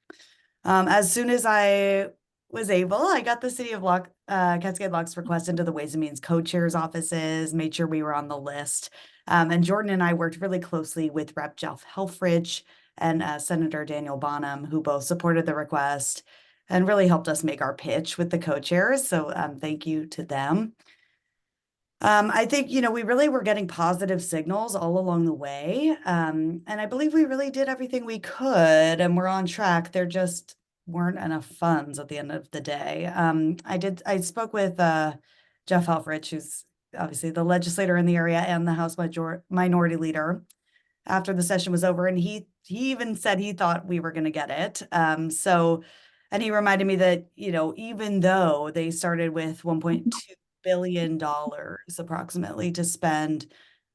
As soon as I was able, I got the city of Cascade Locks request into the Ways and Means co-chairs offices, made sure we were on the list. And Jordan and I worked really closely with Rep. Jeff Helfrich and Senator Daniel Bonham, who both supported the request and really helped us make our pitch with the co-chairs. So thank you to them. I think, we really were getting positive signals all along the way. And I believe we really did everything we could and we're on track. There just weren't enough funds at the end of the day. I spoke with Jeff Helfrich, who's obviously the legislator in the area and the House Minority Leader, after the session was over, and he even said he thought we were going to get it. And he reminded me that, even though they started with $1.2 billion approximately to spend,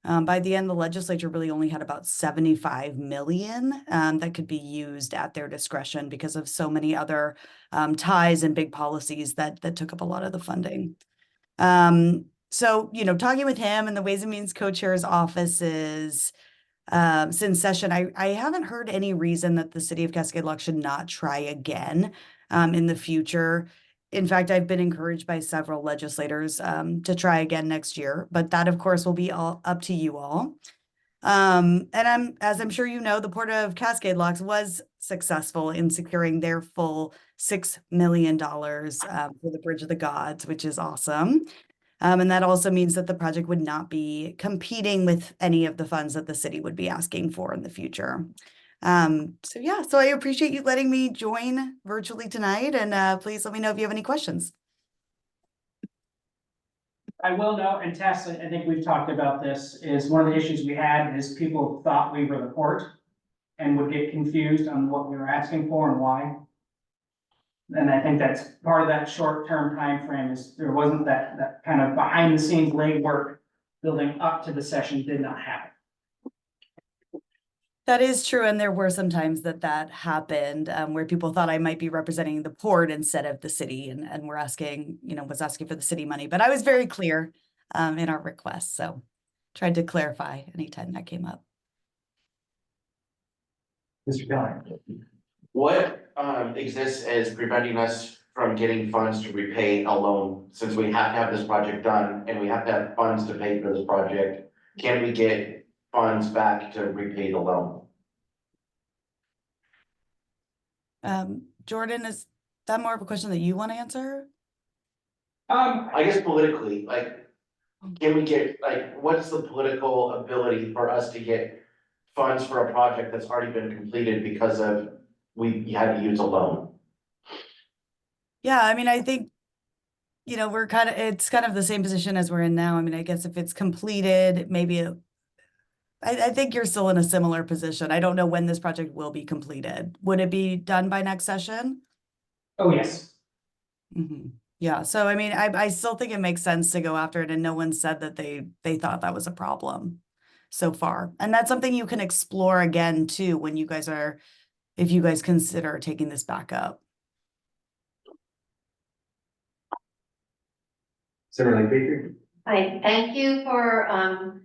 by the end, the legislature really only had about 75 million that could be used at their discretion because of so many other ties and big policies that took up a lot of the funding. So, talking with him and the Ways and Means co-chairs offices, since session, I haven't heard any reason that the city of Cascade Locks should not try again in the future. In fact, I've been encouraged by several legislators to try again next year, but that of course will be all up to you all. And as I'm sure you know, the Port of Cascade Locks was successful in securing their full $6 million for the Bridge of the Gods, which is awesome. And that also means that the project would not be competing with any of the funds that the city would be asking for in the future. So I appreciate you letting me join virtually tonight, and please let me know if you have any questions. I will note, and Tess, I think we've talked about this, is one of the issues we had is people thought we were the port and would get confused on what we were asking for and why. And I think that's part of that short-term time frame is there wasn't that kind of behind the scenes legwork building up to the session did not happen. That is true. And there were some times that happened where people thought I might be representing the port instead of the city and were asking, was asking for the city money. But I was very clear in our request. So tried to clarify anytime that came up. Mr. Keller. What exists as preventing us from getting funds to repay a loan, since we have to have this project done and we have to have funds to pay for this project? Can we get funds back to repay the loan? Jordan, is that more of a question that you want to answer? I guess politically, can we get, what's the political ability for us to get funds for a project that's already been completed because of we had to use a loan? Yeah, I mean, I think, it's kind of the same position as we're in now. I mean, I guess if it's completed, maybe I think you're still in a similar position. I don't know when this project will be completed. Would it be done by next session? Oh, yes. Mm-hmm. Yeah. So, I mean, I still think it makes sense to go after it, and no one said that they thought that was a problem so far. And that's something you can explore again too when you guys are if you guys consider taking this back up. Senator Baker? I thank you for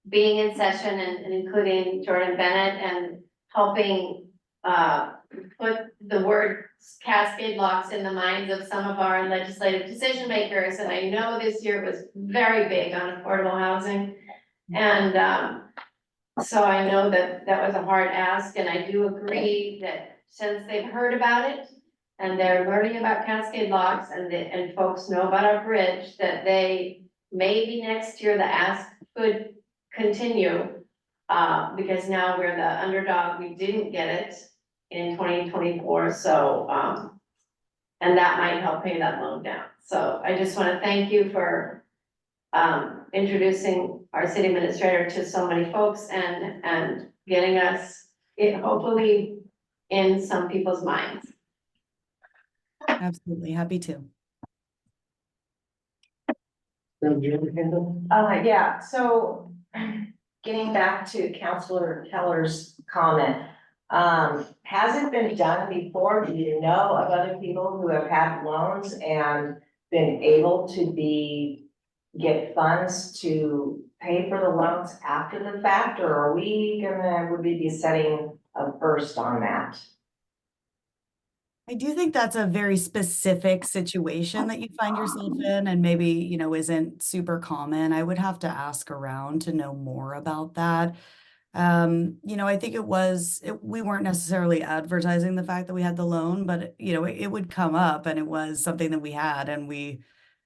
being in session and including Jordan Bennett and helping put the word Cascade locks in the minds of some of our legislative decision makers. And I know this year was very big on affordable housing. And so I know that that was a hard ask, and I do agree that since they've heard about it and they're learning about Cascade locks and folks know about our bridge, that they, maybe next year the ask could continue. Because now we're the underdog, we didn't get it in 2024, so, and that might help pay that loan down. So I just wanna thank you for introducing our city administrator to so many folks and getting us it hopefully in some people's minds. Absolutely, happy to. Yeah, so getting back to Counselor Keller's comment, has it been done before? Do you know of other people who have had loans and been able to get funds to pay for the loans after the fact, or are would we be setting a first on that? I do think that's a very specific situation that you find yourself in, and maybe, you know, isn't super common. I would have to ask around to know more about that. You know, I think we weren't necessarily advertising the fact that we had the loan, but you know, it would come up and it was something that we had and we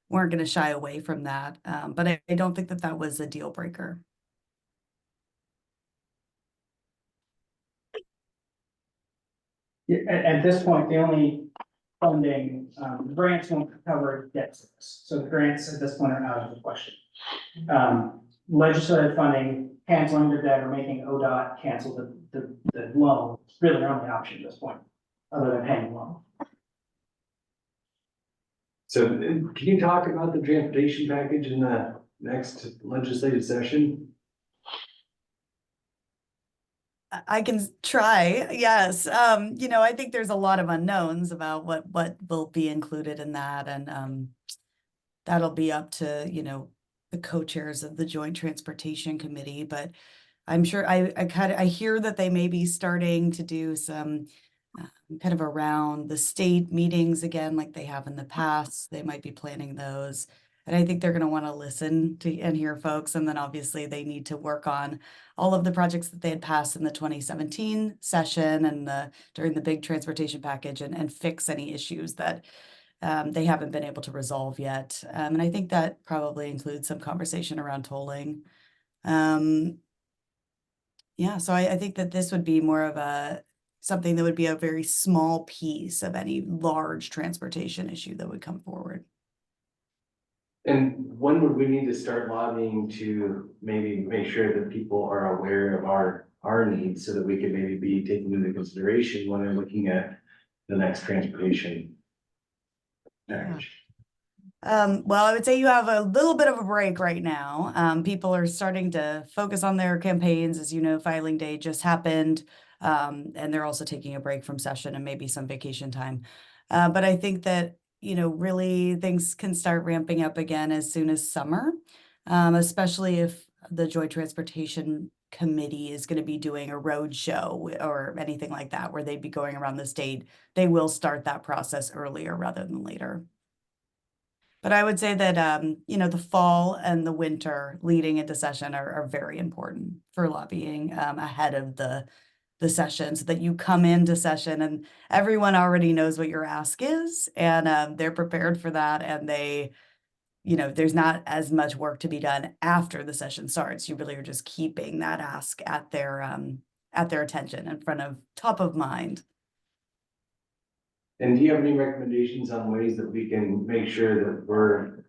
weren't going to shy away from that. But I don't think that that was a deal breaker. Yeah, at this point, the only funding, grants won't cover debt service. So the grants at this point are out of the question. Legislative funding, canceling the debt or making ODOT cancel the loan, is really our only option at this point, other than paying the loan. So can you talk about the transportation package in the next legislative session? I can try, yes. You know, I think there's a lot of unknowns about what will be included in that, and that'll be up to, you know, the co-chairs of the Joint Transportation Committee. But I'm sure I hear that they may be starting to do some kind of around the state meetings again, like they have in the past. They might be planning those. And I think they're going to want to listen to and hear folks. And then obviously they need to work on all of the projects that they had passed in the 2017 session and during the big transportation package and fix any issues that they haven't been able to resolve yet. And I think that probably includes some conversation around tolling. Yeah, so I think that this would be more of something that would be a very small piece of any large transportation issue that would come forward. And when would we need to start lobbying to maybe make sure that people are aware of our needs so that we can maybe be taken into consideration when they're looking at the next transportation package? Well, I would say you have a little bit of a break right now. People are starting to focus on their campaigns. As you know, filing day just happened. And they're also taking a break from session and maybe some vacation time. But I think that, you know, really things can start ramping up again as soon as summer, especially if the Joint Transportation Committee is going to be doing a road show or anything like that, where they'd be going around the state. They will start that process earlier rather than later. But I would say that, you know, the fall and the winter leading into session are very important for lobbying ahead of the session, so that you come into session and everyone already knows what your ask is, and they're prepared for that, and they, you know, there's not as much work to be done after the session starts. You really are just keeping that ask at their attention, in front of top of mind. And do you have any recommendations on ways that we can make sure that we're,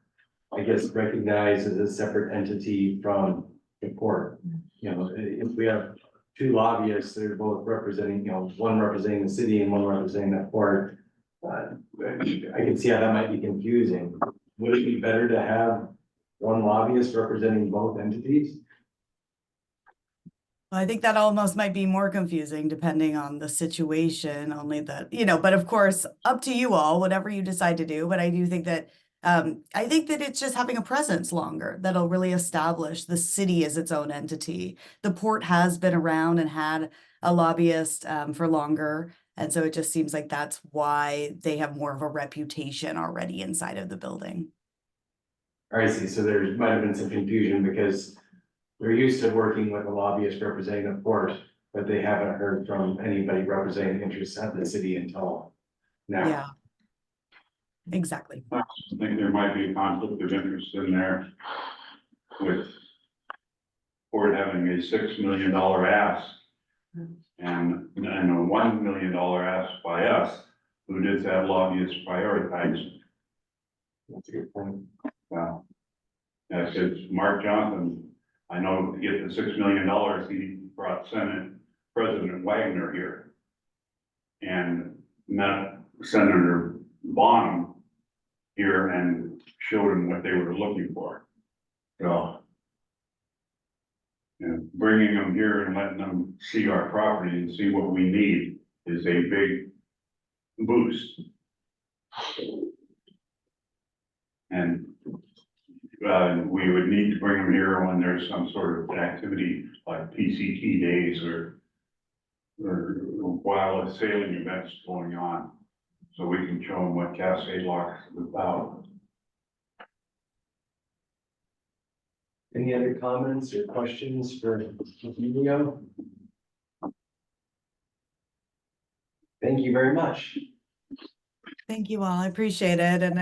I guess, recognized as a separate entity from the court? You know, if we have two lobbyists that are both representing, you know, one representing the city and one representing the court, I can see how that might be confusing. Would it be better to have one lobbyist representing both entities? I think that almost might be more confusing depending on the situation, only that, but of course, up to you all, whatever you decide to do. But I do think that, I think that it's just having a presence longer that'll really establish the city as its own entity. The port has been around and had a lobbyist, for longer. And so it just seems like that's why they have more of a reputation already inside of the building. I see, so there might have been some confusion because they're used to working with a lobbyist representing the port, but they haven't heard from anybody representing the interests of the city until now. Yeah. Exactly. I think there might be a conflict of interest in there with Ford having a $6 million ask and a $1 million ask by us, who did have lobbyists prioritized. That's a good point. Well, as it's Mark Johnson, I know to get the $6 million, he brought Senate President Wagner here and met Senator Bonham here and showed him what they were looking for. So, and bringing them here and letting them see our property and see what we need is a big boost. And we would need to bring them here when there's some sort of activity like PCT days or wireless sailing events going on. So we can show them what Cascade Lock is about. Any other comments or questions for Milio? Thank you very much. Thank you all. I appreciate it. And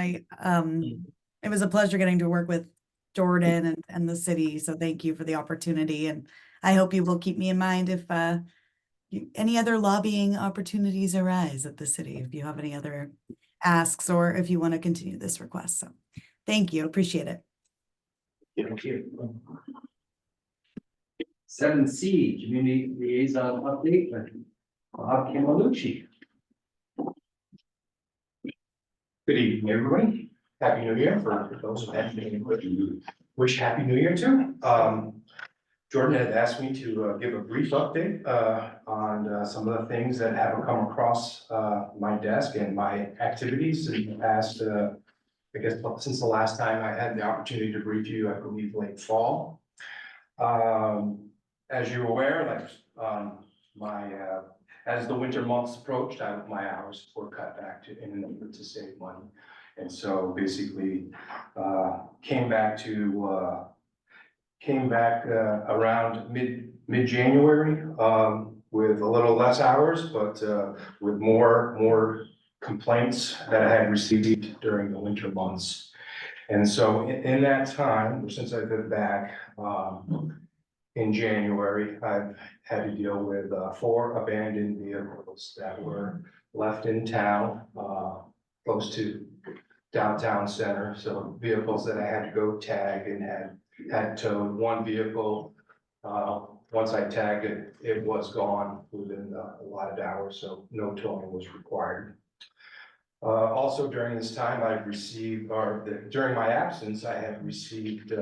it was a pleasure getting to work with Jordan and the city. So thank you for the opportunity. And I hope you will keep me in mind if any other lobbying opportunities arise at the city, if you have any other asks or if you want to continue this request. So thank you. Appreciate it. Thank you. 7C, Community Liaison Update with Bob Camillucci. Good evening, everybody. Happy New Year for those who haven't been. Wish Happy New Year too. Jordan had asked me to give a brief update on some of the things that have come across my desk and my activities in the past, I guess, since the last time I had the opportunity to brief you, I believe late fall. As you're aware, as the winter months approached, my hours were cut back in an effort to save money. And so basically came back around mid-January with a little less hours, but with more complaints that I had received during the winter months. And so in that time, since I've been back in January, I've had to deal with 4 abandoned vehicles that were left in town, close to downtown center. So vehicles that I had to go tag and had towed. One vehicle, once I tagged it, it was gone within a lot of hours, so no towing was required. Also during this time, during my absence, I have received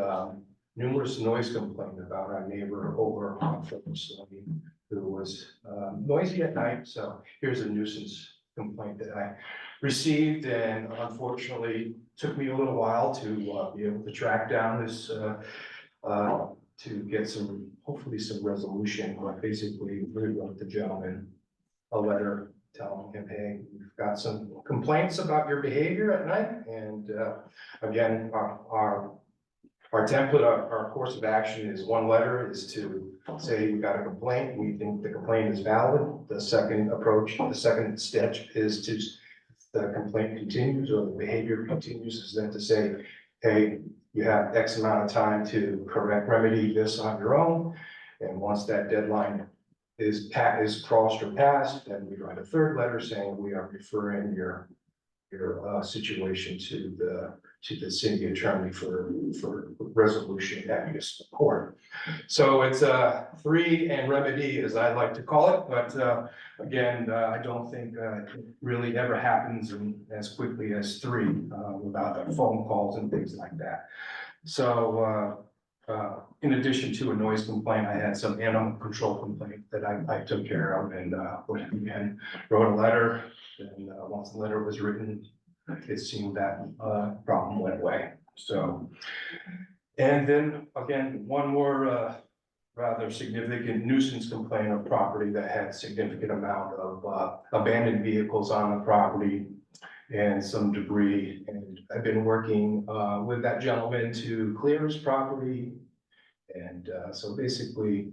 numerous noise complaints about our neighbor over on Phillips Lane, who was noisy at night. So here's a nuisance complaint that I received, and unfortunately took me a little while to be able to track down this to get hopefully some resolution. But basically we wrote the gentleman a letter telling him, hey, we've got some complaints about your behavior at night. And again, our template, our course of action is one letter is to say we got a complaint, we think the complaint is valid. The second step is to, the complaint continues or the behavior continues, is then to say, hey, you have X amount of time to remedy this on your own. And once that deadline is crossed or passed, then we write a third letter saying we are referring your situation to the city attorney for resolution at municipal court. So it's a 3 and remedy, as I like to call it, but again, I don't think it really ever happens as quickly as 3 without phone calls and things like that. So in addition to a noise complaint, I had some animal control complaint that I took care of and, again, wrote a letter. And, once the letter was written, it seemed that, problem went away, so. And then, again, one more, rather significant nuisance complaint of property that had significant amount of, abandoned vehicles on the property and some debris, and I've been working, with that gentleman to clear his property. And, so basically,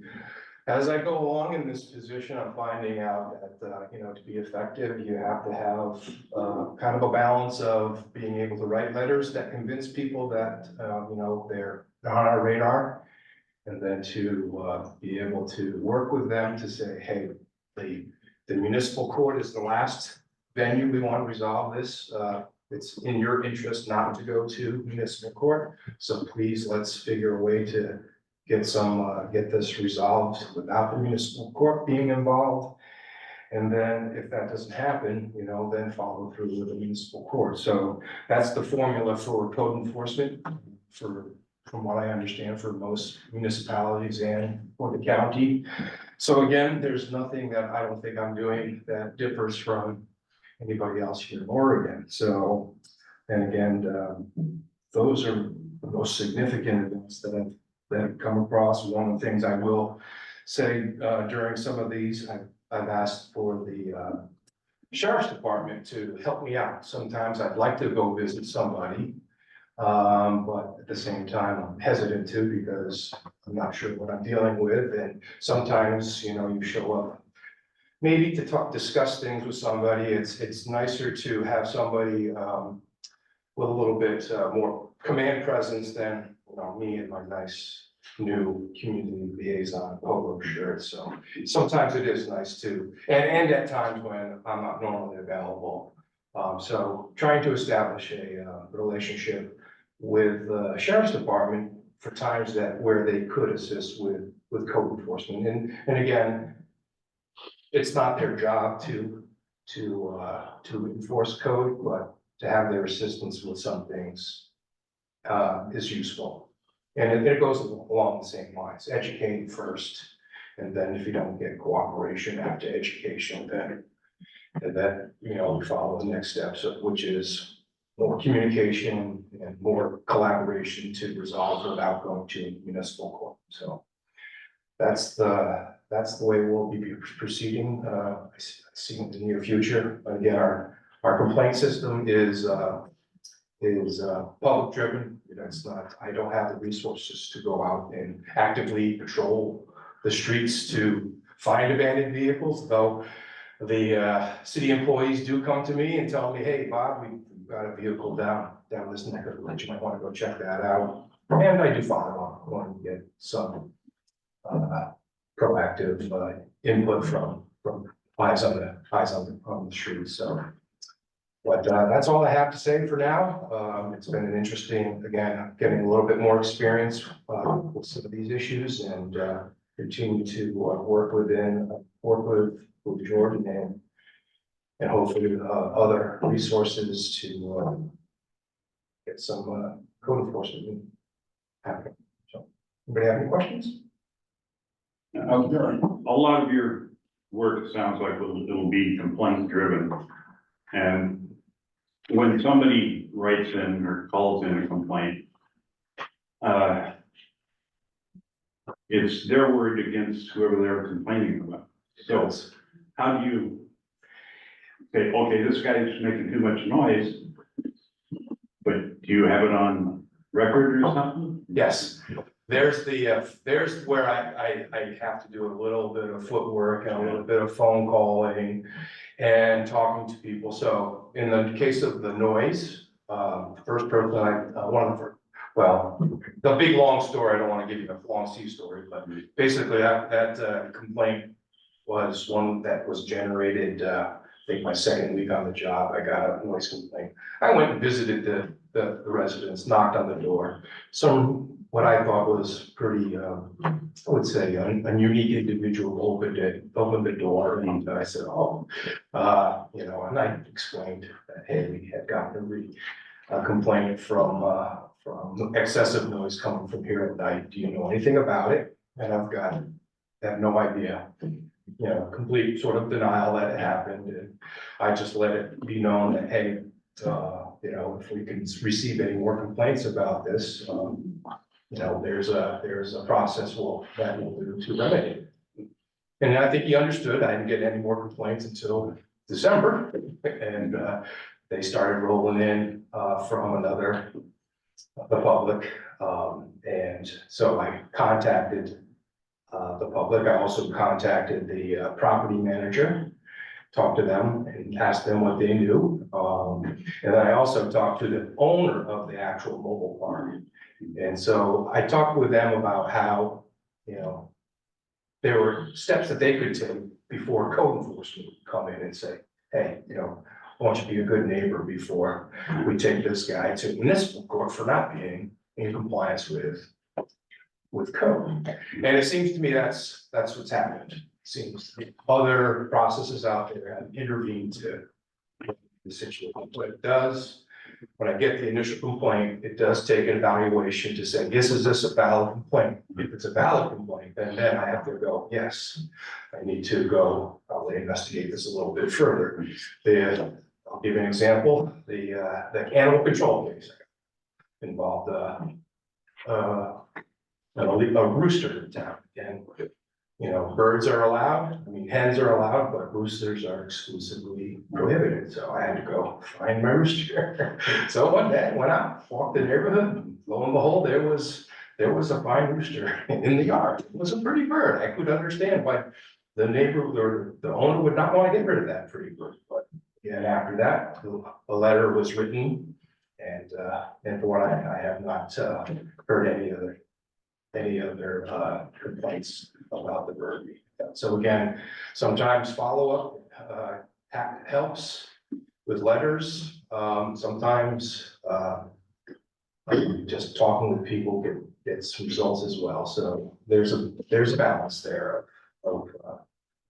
as I go along in this position, I'm finding out that, you know, to be effective, you have to have, kind of a balance of being able to write letters that convince people that, you know, they're on our radar. And then to, be able to work with them to say, hey, the municipal court is the last venue we want to resolve this. It's in your interest not to go to municipal court, so please, let's figure a way to get this resolved without the municipal court being involved. And then if that doesn't happen, you know, then follow through with the municipal court. So that's the formula for code enforcement from what I understand, for most municipalities and for the county. So again, there's nothing that I don't think I'm doing that differs from anybody else here in Oregon. So, and again, those are the most significant events that I've come across. One of the things I will say, during some of these, I've asked for the, sheriff's department to help me out. Sometimes I'd like to go visit somebody, but at the same time, I'm hesitant to, because I'm not sure what I'm dealing with. And sometimes, you know, you show up maybe to discuss things with somebody. It's nicer to have somebody, with a little bit, more command presence than, you know, me and my nice new community liaison polo shirt. So sometimes it is nice too. And at times when I'm not normally available. So trying to establish a, relationship with the sheriff's department for times where they could assist with code enforcement. And again, it's not their job to enforce code, but to have their assistance with some things, is useful. And it goes along the same lines, educate first, and then if you don't get cooperation after education, then, you know, we follow the next steps, which is more communication and more collaboration to resolve without going to municipal court. So that's the way we'll be proceeding. I see in the near future. Again, our complaint system is public driven. You know, it's not, I don't have the resources to go out and actively patrol the streets to find abandoned vehicles, though the city employees do come to me and tell me, hey, Bob, we've got a vehicle down this neck of the woods. You might want to go check that out. And I do follow up, want to get some proactive input from eyes on the street. So, but that's all I have to say for now. It's been an interesting, again, getting a little bit more experience with some of these issues, and continue to work with Jordan and hopefully other resources to get some code enforcement happening. So, anybody have any questions? A lot of your work, it sounds like it'll be complaint driven. And when somebody writes in or calls in a complaint, it's their word against whoever they're complaining about. So how do you say, okay, this guy's making too much noise, but do you have it on record or something? Yes, there's where I have to do a little bit of footwork and a little bit of phone calling and talking to people. So in the case of the noise, first person the big long story, I don't want to give you a long sea story, but basically that complaint was one that was generated, I think my second week on the job. I got a noise complaint. I went and visited the residents, knocked on the door. What I thought was pretty, I would say, a unique individual opened the door, and I said, and I explained that, hey, we had gotten a complaint from from excessive noise coming from here at night. Do you know anything about it? And I have no idea. You know, complete sort of denial that it happened, and I just let it be known that, hey, you know, if we can receive any more complaints about this, you know, there's a process that we'll do to remedy it. And I think he understood. I didn't get any more complaints until December, and they started rolling in from the public, and so I contacted the public. I also contacted the property manager, talked to them and asked them what they knew. And then I also talked to the owner of the actual mobile park. And so I talked with them about how, you know, there were steps that they could take before code enforcement would come in and say, hey, you know, I want you to be a good neighbor before we take this guy to municipal court for not being in compliance with code. And it seems to me that's what's happened. Seems other processes out there have intervened to the situation. What it does, when I get the initial complaint, it does take an evaluation to say, is this a valid complaint? If it's a valid complaint, then I have to go, yes, I need to go probably investigate this a little bit further. I'll give you an example. The animal control case involved a rooster in town. And, you know, birds are allowed, I mean, hens are allowed, but roosters are exclusively prohibited. So I had to go find my rooster. So one day I went out, walked the neighborhood, and lo and behold, there was a fine rooster in the yard. It was a pretty bird. I could understand why the neighbor or the owner would not want to get rid of that pretty bird. But again, after that, the letter was written, and for what I have not heard any other complaints about the bird. So again, sometimes follow-up helps with letters. Sometimes just talking with people gets results as well. So there's a balance there of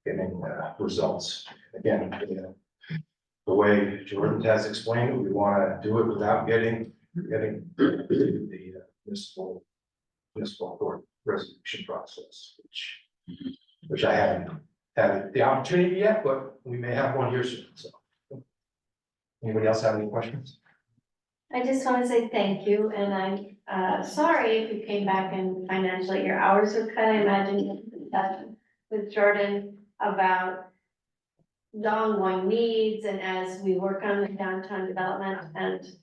getting results. Again, the way Jordan has explained it, we want to do it without getting the municipal court resolution process, which I haven't had the opportunity yet, but we may have one here soon. So, anybody else have any questions? I just want to say thank you, and I'm sorry if you came back and financially your hours were cut. I imagine you've been in touch with Jordan about the ongoing needs, and as we work on the downtown development and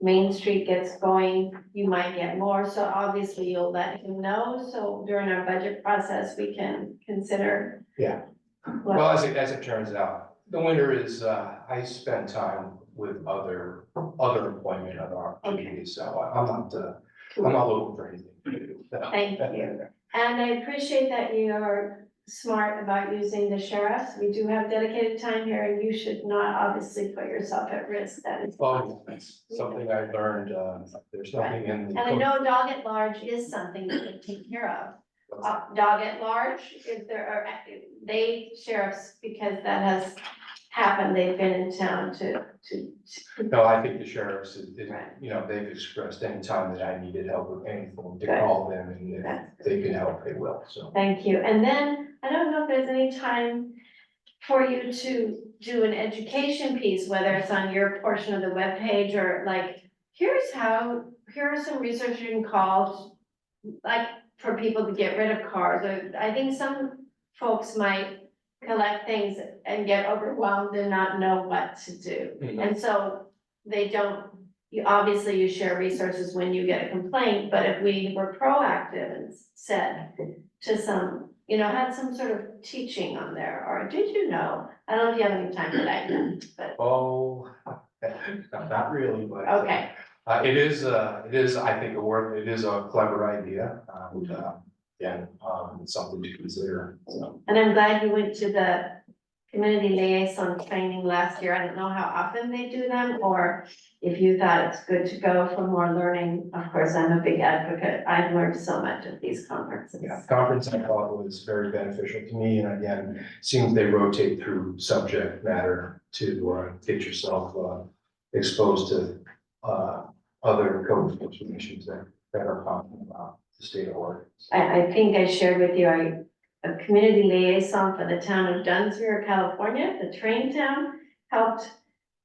Main Street gets going, you might get more, so obviously you'll let him know, so during our budget process, we can consider. Yeah, well, as it turns out, the winter is, I spend time with other employment, other opportunities, so I'm not looking for anything to do. Thank you, and I appreciate that you are smart about using the sheriffs. We do have dedicated time here, and you should not obviously put yourself at risk. That is. Well, that's something I learned, there's nothing in the. And I know dog at large is something you can take care of. Dog at large, if there are, sheriffs, because that has happened, they've been in town to. No, I think the sheriffs, Right. you know, they've expressed any time that I needed help with anything, to Good. call them, and if they can help, they will, so. Thank you, and then, I don't know if there's any time for you to do an education piece, whether it's on your portion of the webpage, or like, here are some research you can call, like, for people to get rid of cars, or I think some folks might collect things and get overwhelmed and not know what to do. And so they don't, you share resources when you get a complaint, but if we were proactive and said to some, you know, had some sort of teaching on there, or did you know? I don't know if you have any time for that, but. Oh, not really, but. Okay. It is, I think, it is a clever idea, again, it's something to consider, so. And I'm glad you went to the community liaison training last year. I don't know how often they do them, or if you thought it's good to go for more learning. Of course, I'm a big advocate. I've learned so much at these conferences. Yeah, conference I thought was very beneficial to me, and again, seems they rotate through subject matter to get yourself exposed to other code those situations that are talking about the state of Oregon. I think I shared with you, a community liaison for the town of Dunsmere, California, the train town, helped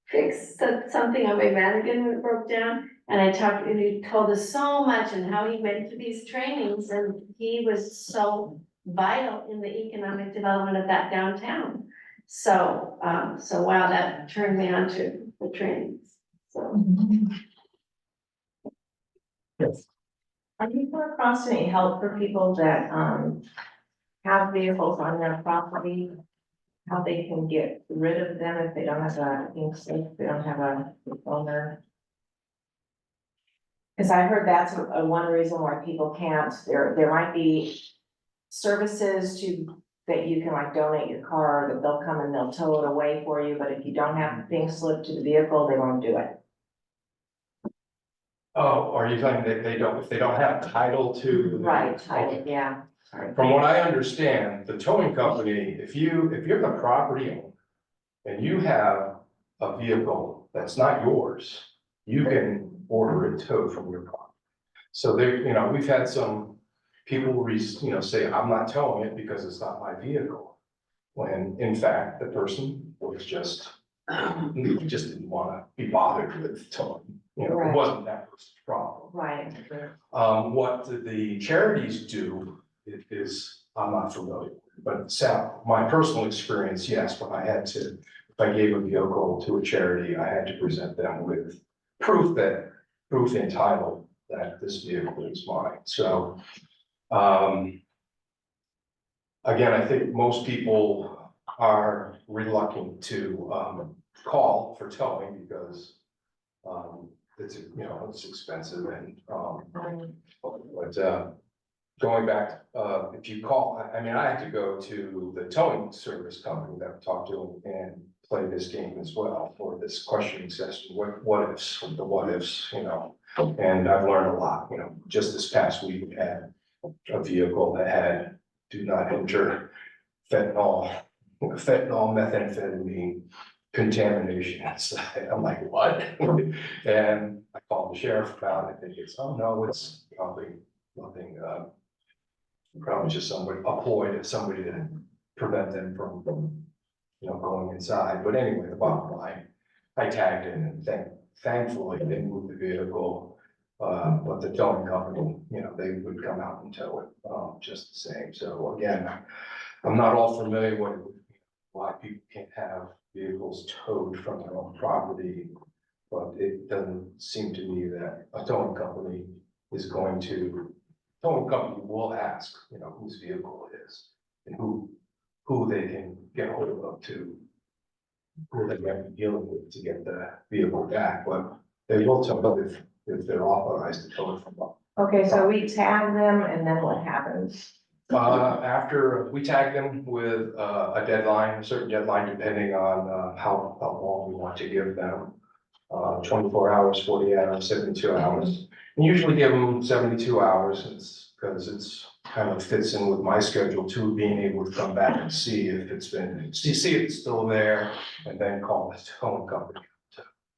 fix something on my Vatican when it broke down. And and he told us so much and how he went to these trainings, and he was so vital in the economic development of that downtown. So, wow, that turned me on to the trainings, so. Yes. Are you come across any help for people that, have vehicles on their property? How they can get rid of them if they don't have a, if they don't have a owner? Cause I heard that's one reason why people can't, there might be services that you can like donate your car, that they'll come and they'll tow it away for you, but if you don't have the thing slipped to the vehicle, they won't do it. Oh, are you saying that if they don't have title to? Right, title, yeah, sorry. From what I understand, the towing company, if you're the property owner and you have a vehicle that's not yours, you can order it towed from your property. So there, we've had some people, say, I'm not towing it because it's not my vehicle. When in fact, the person was just didn't want to be bothered with towing. It Right. wasn't that person's problem. Right. What the charities do is, I'm not familiar, but my personal experience, yes, when if I gave a vehicle to a charity, I had to present them with proof in title that this vehicle is mine. So, again, I think most people are reluctant to, call for towing because, it's expensive and, but, going back, if you call, I had to go to the towing service company that we talked to and play this game as well for this questioning session, what ifs, the what ifs, and I've learned a lot, just this past week, we had a vehicle that had do not enter fentanyl, methamphetamine contamination inside. I'm like, what? And I called the sheriff about it, and he goes, oh no, it's probably nothing, probably just a ploy to somebody to prevent them from, going inside. But anyway, the bottom line, I tagged in and thankfully they moved the vehicle. But the towing company, they would come out and tow it, just the same. So again, I'm not all familiar with why people can't have vehicles towed from their own property. But it doesn't seem to me that a towing company will ask, whose vehicle it is and who they can get hold of who they might be dealing with to get the vehicle back, but they will tow it if they're authorized to tow it from them. Okay, so we tag them and then what happens? After we tag them with a certain deadline, depending on how long we want to give them. 24 hours, 40 hours, 72 hours. And usually give them 72 hours, because it's kind of fits in with my schedule too, being able to come back and see if it's still there, and then call the towing company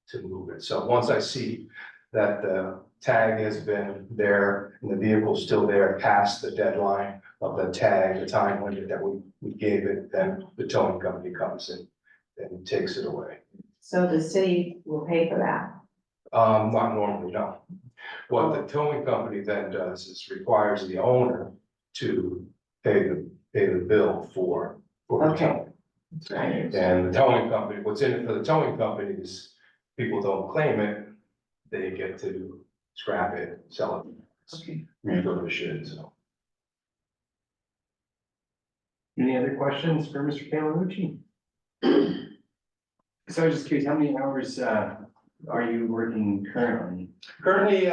to move it. So once I see that the tag has been there and the vehicle's still there past the deadline of the tag, the time limit that we gave it, then the towing company comes in and takes it away. So the city will pay for that? Not normally, no. What the towing company then does is requires the owner to pay the bill for the Okay. towing. And the towing company, what's in it for the towing company is people don't claim it, they get to scrap it, sell it, Okay. refurbish it, so. Any other questions for Mr. Camillucci? So I was just curious, how many hours are you working currently? Currently,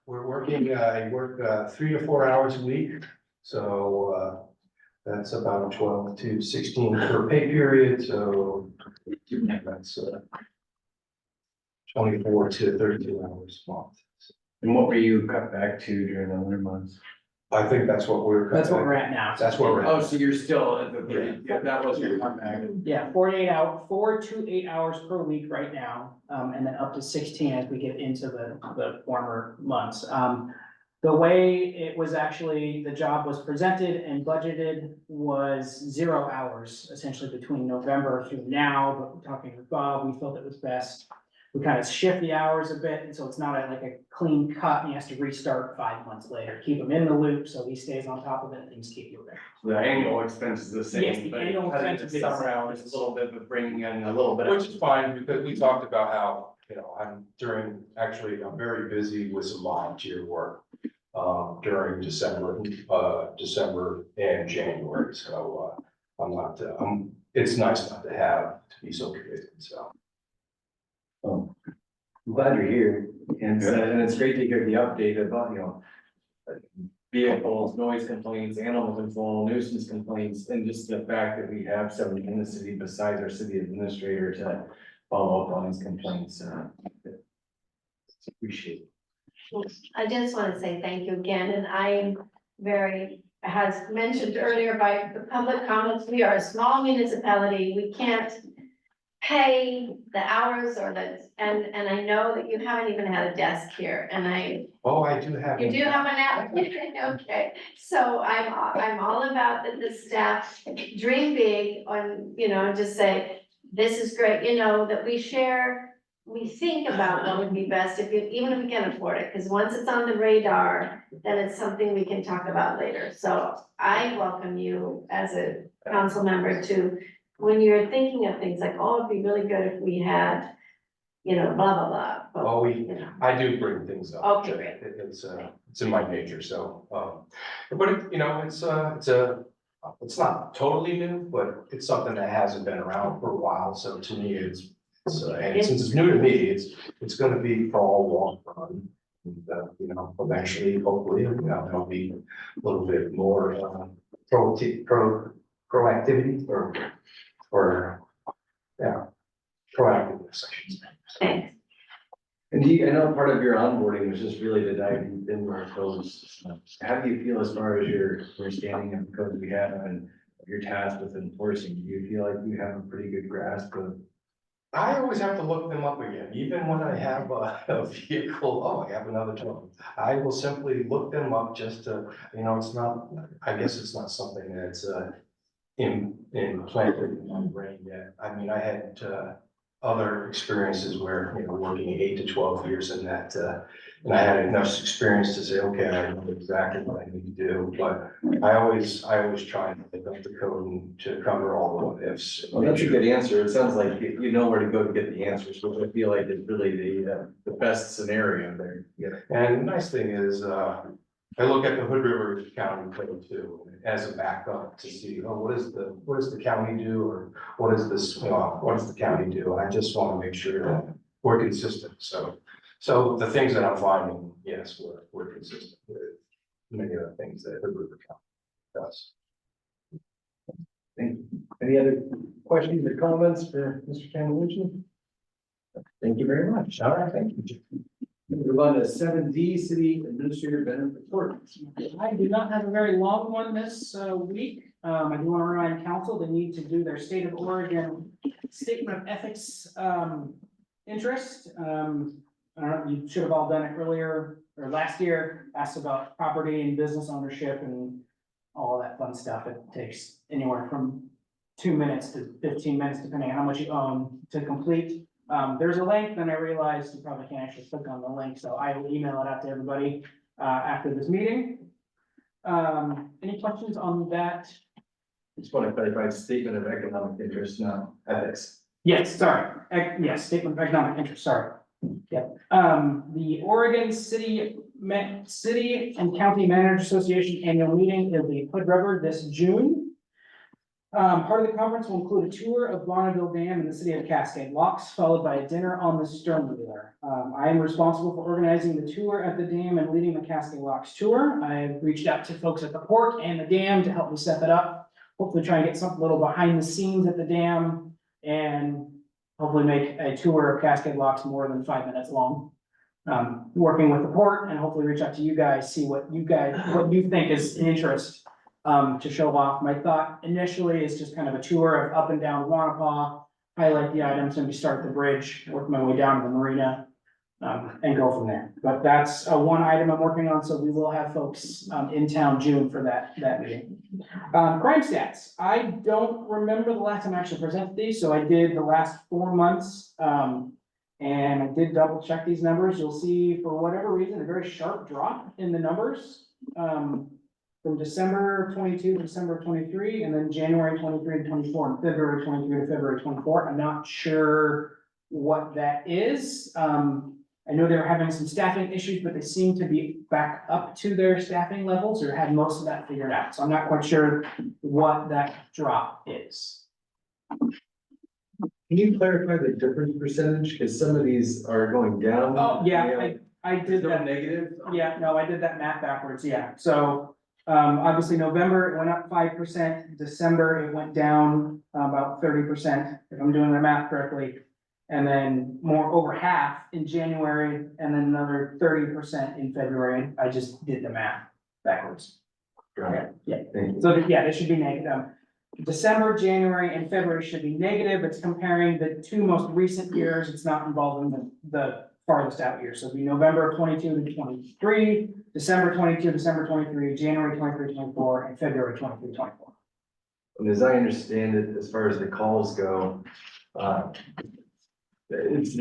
we're working, I work 3 to 4 hours a week, so that's about 12 to 16 per pay period, so that's 24 to 32 hours a month. And what were you cut back to during the winter months? I think that's what we're. That's what we're at now. That's where we're at. Oh, so you're still at the, yeah, that was your comeback. Yeah, 4 to 8 hours per week right now, and then up to 16 as we get into the warmer months. The way it was actually, the job was presented and budgeted was 0 hours essentially between November through now, but talking with Bob, we felt it was best. We kind of shift the hours a bit, and so it's not like a clean cut, and he has to restart 5 months later, keep him in the loop, so he stays on top of it, and things keep moving. The annual expense is the same. Yes, the but annual cutting expense the is the Summer same. hours, a little bit, but bringing in a little bit. Which is fine, because we talked about how, I'm very busy with some volunteer work. During December and January, so, it's nice not to be so committed, so. I'm glad you're here, and it's great to hear the update about, vehicles, noise complaints, animal control, nuisance complaints, and just the fact that we have somebody in the city besides our city administrator to follow up on these complaints. It's appreciated. I just want to say thank you again, and I'm very, as mentioned earlier by the public comments, we are a small municipality, we can't pay the hours or and I know that you haven't even had a desk here, and Oh, I do have. you do have an applicant, okay, so I'm all about that the staff dream big on, just say, this is great, that we think about what would be best even if we can't afford it, because once it's on the radar, then it's something we can talk about later. So I welcome you as a council member to, when you're thinking of things like, oh, it'd be really good if we had, blah, blah, blah. But, Oh, I do bring things up. Okay, great. It's in my nature, so, but it's not totally new, but it's something that hasn't been around for a while, so to me, and since it's new to me, it's gonna be for all long run. And, eventually, hopefully, there'll be a little bit more, proactivity or, proactiveness, I should say. Thanks. And I know part of your onboarding was just really to dive into our codes. How do you feel as far as your understanding of the codes we have and your task with enforcing? Do you feel like you have a pretty good grasp of? I always have to look them up again, even when I have a vehicle, I have another tool. I will simply look them up just to, it's not, I guess it's not something that's implanted in my brain yet. I mean, I had other experiences where, working 8 to 12 years in that, and I had enough experience to say, okay, I know exactly what I need to do, but I always try and pick up the code and to cover all the what ifs. Well, that's a good answer. It sounds like you know where to go to get the answers, which I feel like is really the best scenario there. Yeah. And the nice thing is, I look at the Hood River County code too, as a backup to see, what does the county do, or what does the county do? And I just want to make sure that we're consistent, so the things that I'm finding, yes, we're consistent with many of the things that Hood River County does. Thank you. Any other questions or comments for Mr. Camillucci? Thank you very much. All right, thank you. Move on to 7D, City Administrator Benefit Report. I do not have a very long one this week. I do want to remind council they need to do their state of Oregon statement of ethics interest. I don't know, you should have all done it earlier or last year, asked about property and business ownership and all that fun stuff. It takes anywhere from 2 minutes to 15 minutes, depending on how much you own, to complete. There's a link, then I realized you probably can't actually click on the link, so I will email it out to everybody after this meeting. Any questions on that? Just want to clarify statement of economic interest, not ethics. Yes, sorry. Yes, statement of economic interest, sorry. Yep. The Oregon City and County Managers Association annual meeting is the Hood River this June. Part of the conference will include a tour of Bonneville Dam in the city of Cascade Locks, followed by a dinner on the stern wheeler. I am responsible for organizing the tour at the dam and leading the Cascade Locks tour. I have reached out to folks at the port and the dam to help me set that up. Hopefully try and get something a little behind the scenes at the dam and hopefully make a tour of Cascade Locks more than 5 minutes long. working with the port and hopefully reach out to you guys, see what you think is interest to show off. My thought initially is just kind of a tour of up and down Wanapa, highlight the items, and we start at the bridge, work my way down to the marina, and go from there. But that's one item I'm working on, so we will have folks in town June for that meeting. Crime stats, I don't remember the last time I actually presented these, so I did the last 4 months. And I did double check these numbers. You'll see, for whatever reason, a very sharp drop in the numbers. From December 22 to December 23, and then January 23 to 24, and February 23 to February 24. I'm not sure what that is. I know they were having some staffing issues, but they seem to be back up to their staffing levels or had most of that figured out. So I'm not quite sure what that drop is. Can you clarify the difference percentage? Because some of these are going down. Oh, yeah, I did that. Negative? Yeah, no, I did that math backwards, yeah. So, obviously November, it went up 5%, December, it went down about 30%, if I'm doing the math correctly. And then more over half in January, and then another 30% in February. I just did the math backwards. Right. Yeah, Thank you. so yeah, this should be negative. December, January, and February should be negative. It's comparing the two most recent years. It's not involving the farthest out years. So it'll be November of 22 to 23, December 22, December 23, January 23, 24, and February 23, 24. And as I understand it, as far as the calls go, it's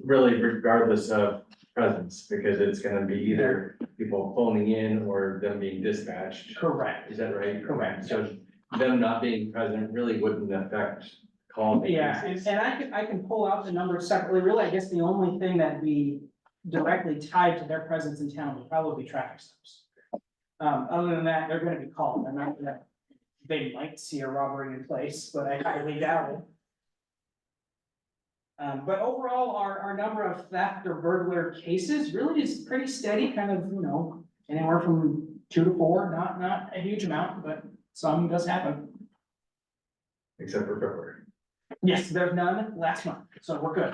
really regardless of presence, because it's gonna be either people phoning in or them being dispatched. Correct. Is that right? Correct. So them not being present really wouldn't affect call. Yeah, and I can pull out the numbers separately. Really, I guess the only thing that be directly tied to their presence in town would probably be traffic stops. Other than that, they're gonna be called. They're not gonna, they might see a robbery in place, but I highly doubt it. But overall, our number of theft or burglar cases really is pretty steady, kind of, anywhere from 2 to 4, not a huge amount, but some does happen. Except for February. Yes, there's none last month, so we're good.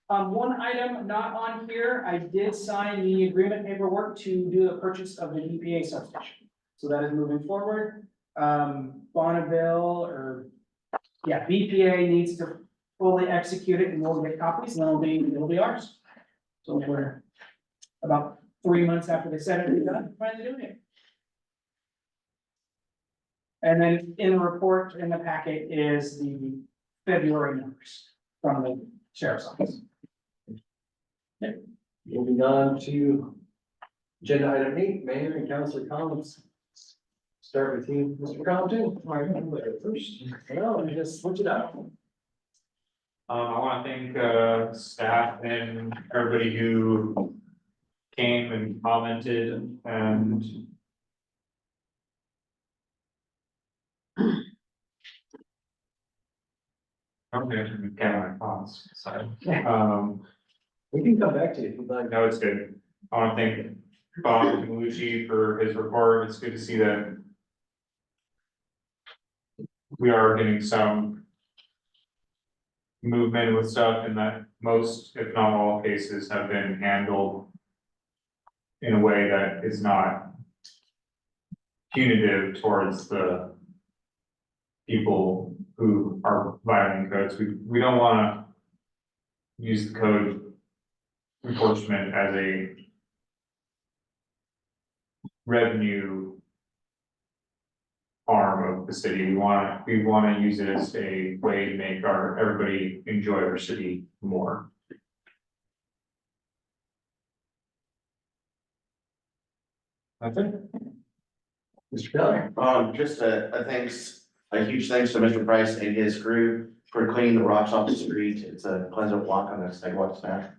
One item not on here, I did sign the agreement paperwork to do the purchase of the EPA substation. So that is moving forward. Bonneville BPA needs to fully execute it and we'll get copies and then it'll be ours. So we're about 3 months after they said it, we're done, finally doing it. And then in the report in the packet is the February numbers from the sheriff's office. Moving on to agenda item 8, mayor and council comments. Start with you, Mr. Compton. First, well, just switch it up. I wanna thank, staff and everybody who came and commented and I'm gonna get my thoughts, so, We can come back to you if you'd like. no, it's good. I wanna thank Bob Camillucci for his report. It's good to see that we are getting some movement with stuff and that most, if not all cases have been handled in a way that is not punitive towards the people who are violating codes. We don't wanna use the code enforcement as a revenue arm of the city. We wanna use it as a way to make everybody enjoy our city more. That's it. Mr. Keller. Just a huge thanks to Mr. Price and his crew for cleaning the rocks off the street. It's a pleasant walk on a sidewalk snack.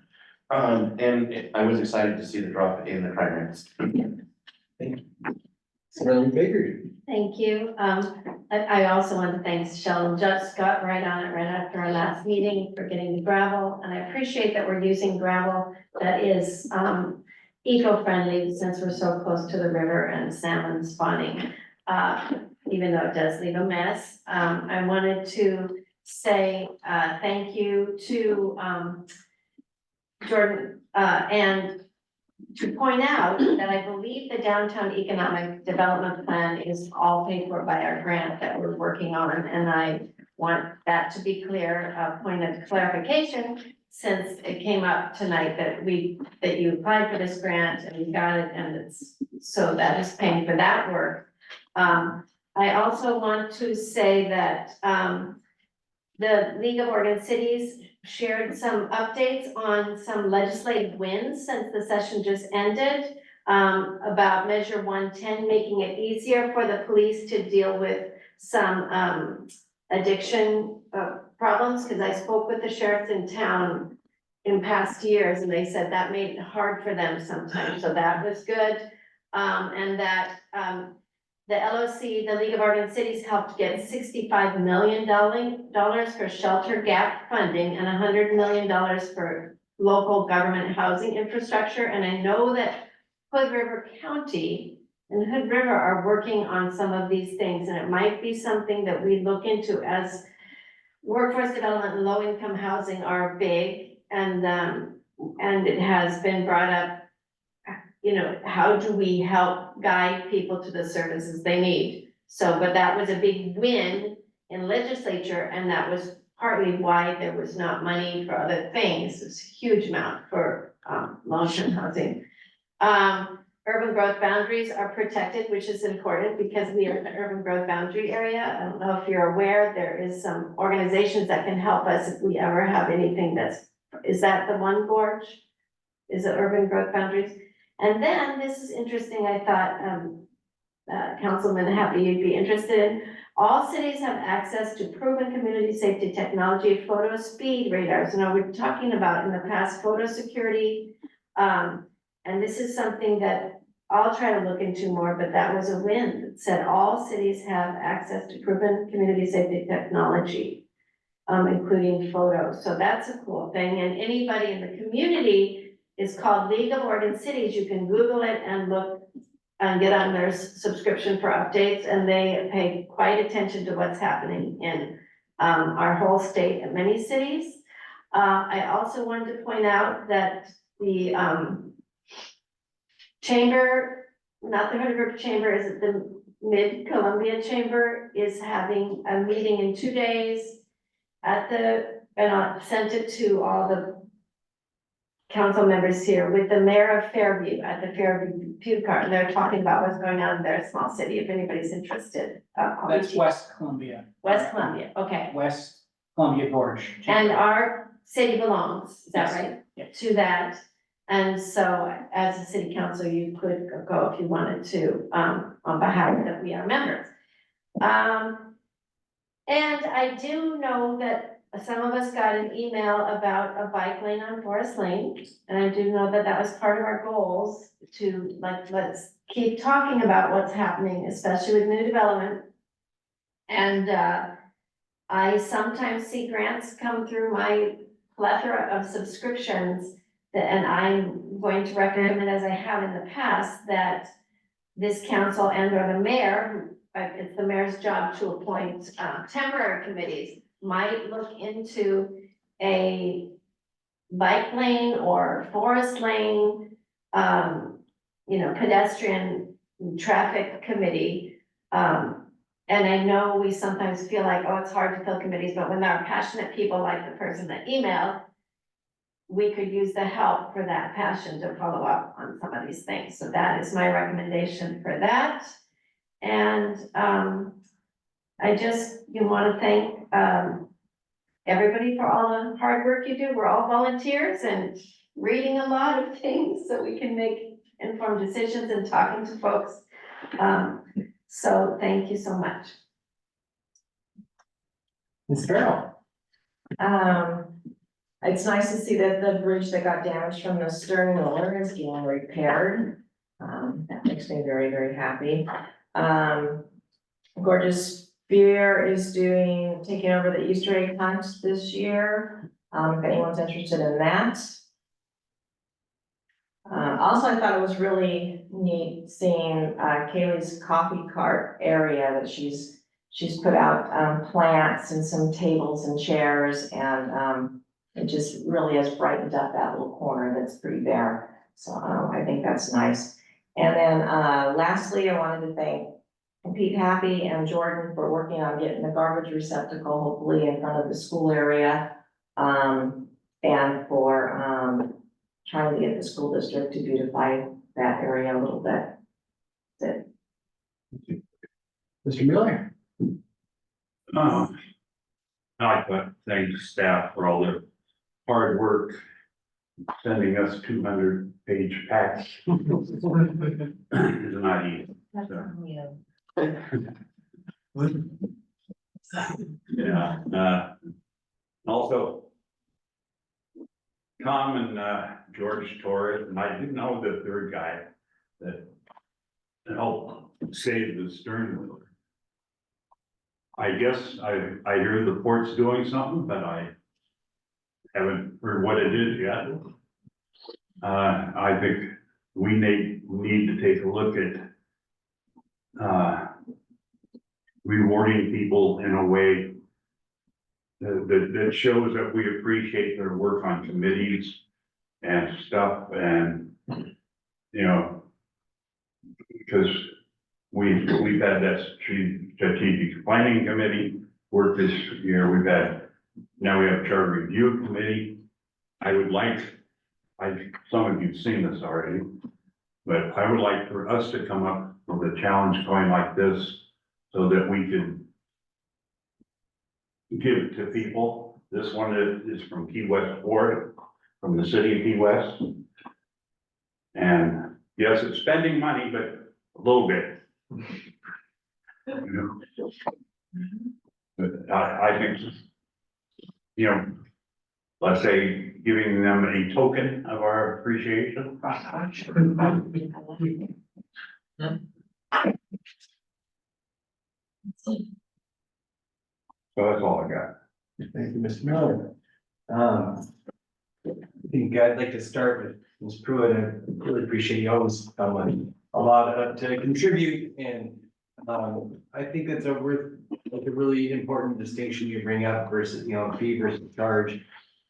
And I was excited to see the drop in the crime rates. Thank you. Marilyn Baker. Thank you. I also want to thank Sheldon, just got right on it right after our last meeting for getting the gravel. And I appreciate that we're using gravel that is eco-friendly since we're so close to the river and salmon spawning. Even though it does leave a mess. I wanted to say thank you to Jordan and to point out that I believe the downtown economic development plan is all paid for by our grant that we're working on, and I want that to be clear, a point of clarification, since it came up tonight that you applied for this grant and you got it, and so that is paying for that work. I also want to say that, the League of Oregon Cities shared some updates on some legislative wins since the session just ended, about Measure 110, making it easier for the police to deal with some addiction problems, because I spoke with the sheriffs in town in past years, and they said that made it hard for them sometimes, so that was good. And that the LOC, the League of Oregon Cities, helped get $65 million for shelter gap funding and $100 million for local government housing infrastructure. And I know that Hood River County and Hood River are working on some of these things, and it might be something that we look into, as workforce development and low-income housing are big, and it has been brought up, you know, how do we help guide people to the services they need? So, but that was a big win in legislature, and that was partly why there was not money for other things. It was a huge amount for long-term housing. Urban growth boundaries are protected, which is important because we are in the urban growth boundary area. I don't know if you're aware, there is some organizations that can help us if we ever have anything is that the one, Gorge? Is it urban growth boundaries? And then, this is interesting, I thought, Councilman Happy, you'd be interested in. All cities have access to proven community safety technology, photo speed radars. Now, we're talking about in the past photo security. And this is something that I'll try to look into more, but that was a win. It said all cities have access to proven community safety technology, including photos. So that's a cool thing. And anybody in the community, it's called League of Oregon Cities. You can Google it and look and get on their subscription for updates, and they pay quite attention to what's happening in our whole state and many cities. I also wanted to point out that the chamber, not the Hood River Chamber, is it the Mid-Columbia Chamber, is having a meeting in 2 days and I sent it to all the council members here with the mayor of Fairview at the Fairview Park, and they're talking about what's going on in their small city, if anybody's interested. That's West Columbia. West Columbia, okay. West Columbia Gorge. And our city belongs, is that Yes. right? Yes. To that. And so as a city council, you could go if you wanted to, on behalf that we are members. And I do know that some of us got an email about a bike lane on Forest Lane. And I do know that that was part of our goals to let's keep talking about what's happening, especially with new development. And I sometimes see grants come through my plethora of subscriptions, and I'm going to recommend, as I have in the past, that this council and or the mayor, it's the mayor's job to appoint temporary committees, might look into a bike lane or forest lane, pedestrian traffic committee. And I know we sometimes feel like, oh, it's hard to fill committees, but when there are passionate people like the person that emailed, we could use the help for that passion to follow up on some of these things. So that is my recommendation for that. And I just want to thank everybody for all the hard work you do. We're all volunteers and reading a lot of things so we can make informed decisions and talking to folks. So thank you so much. Ms. Farrell. It's nice to see that the bridge that got damaged from the stern roller is getting repaired. That makes me very, very happy. Gorgeous Beer is taking over the Easter egg hunt this year. If anyone's interested in that. Also, I thought it was really neat seeing Kaylee's coffee cart area that she's put out plants and some tables and chairs, and it just really has brightened up that little corner that's pretty bare. So, I think that's nice. And then, lastly, I wanted to thank Pete Happy and Jordan for working on getting the garbage receptacle hopefully in front of the school area. And for, trying to get the school district to beautify that area a little bit. That's it. Mr. Miller? I'd like to thank staff for all their hard work, sending us 200-page packs. It's not easy. Yeah, also, Tom and George Torres, and I didn't know the third guy that helped save the stern wheeler. I guess I hear the port's doing something, but I haven't heard what it is yet. I think we need to take a look at rewarding people in a way that shows that we appreciate their work on committees and stuff, and, you know, because we've had that strategic planning committee work this year. Now we have charter review committee. Some of you've seen this already, but I would like for us to come up with a challenge going like this so that we can give it to people. This one is from Key West Board, from the city of Key West. And yes, it's spending money, but a little bit. You know? But I think, you know, let's say giving them a token of our appreciation. So that's all I got. Thank you, Mr. Miller. I think I'd like to start with Ms. Pruitt. I really appreciate you always come a lot to contribute, and I think that's a really important distinction you bring up versus, you know, fee versus charge,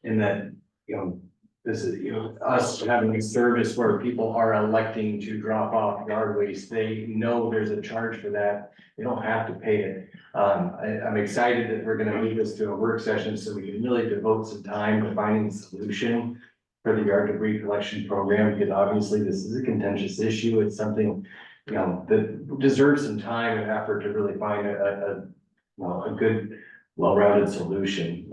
in that, you know, this is, you know, us having a service where people are electing to drop off yard waste. They know there's a charge for that. They don't have to pay it. I'm excited that we're gonna move this to a work session so we can really devote some time to finding a solution for the yard debris collection program, because obviously this is a contentious issue. It's something, you know, that deserves some time and effort to really find a good, well-rounded solution.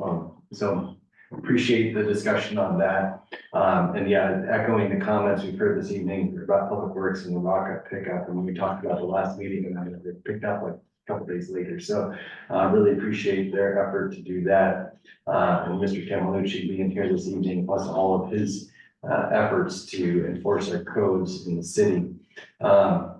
So appreciate the discussion on that. And yeah, echoing the comments we've heard this evening about Public Works and the rock pickup, and we talked about the last meeting, and then it picked up like a couple days later. So really appreciate their effort to do that. And Mr. Camillucci being here this evening, plus all of his efforts to enforce our codes in the city. I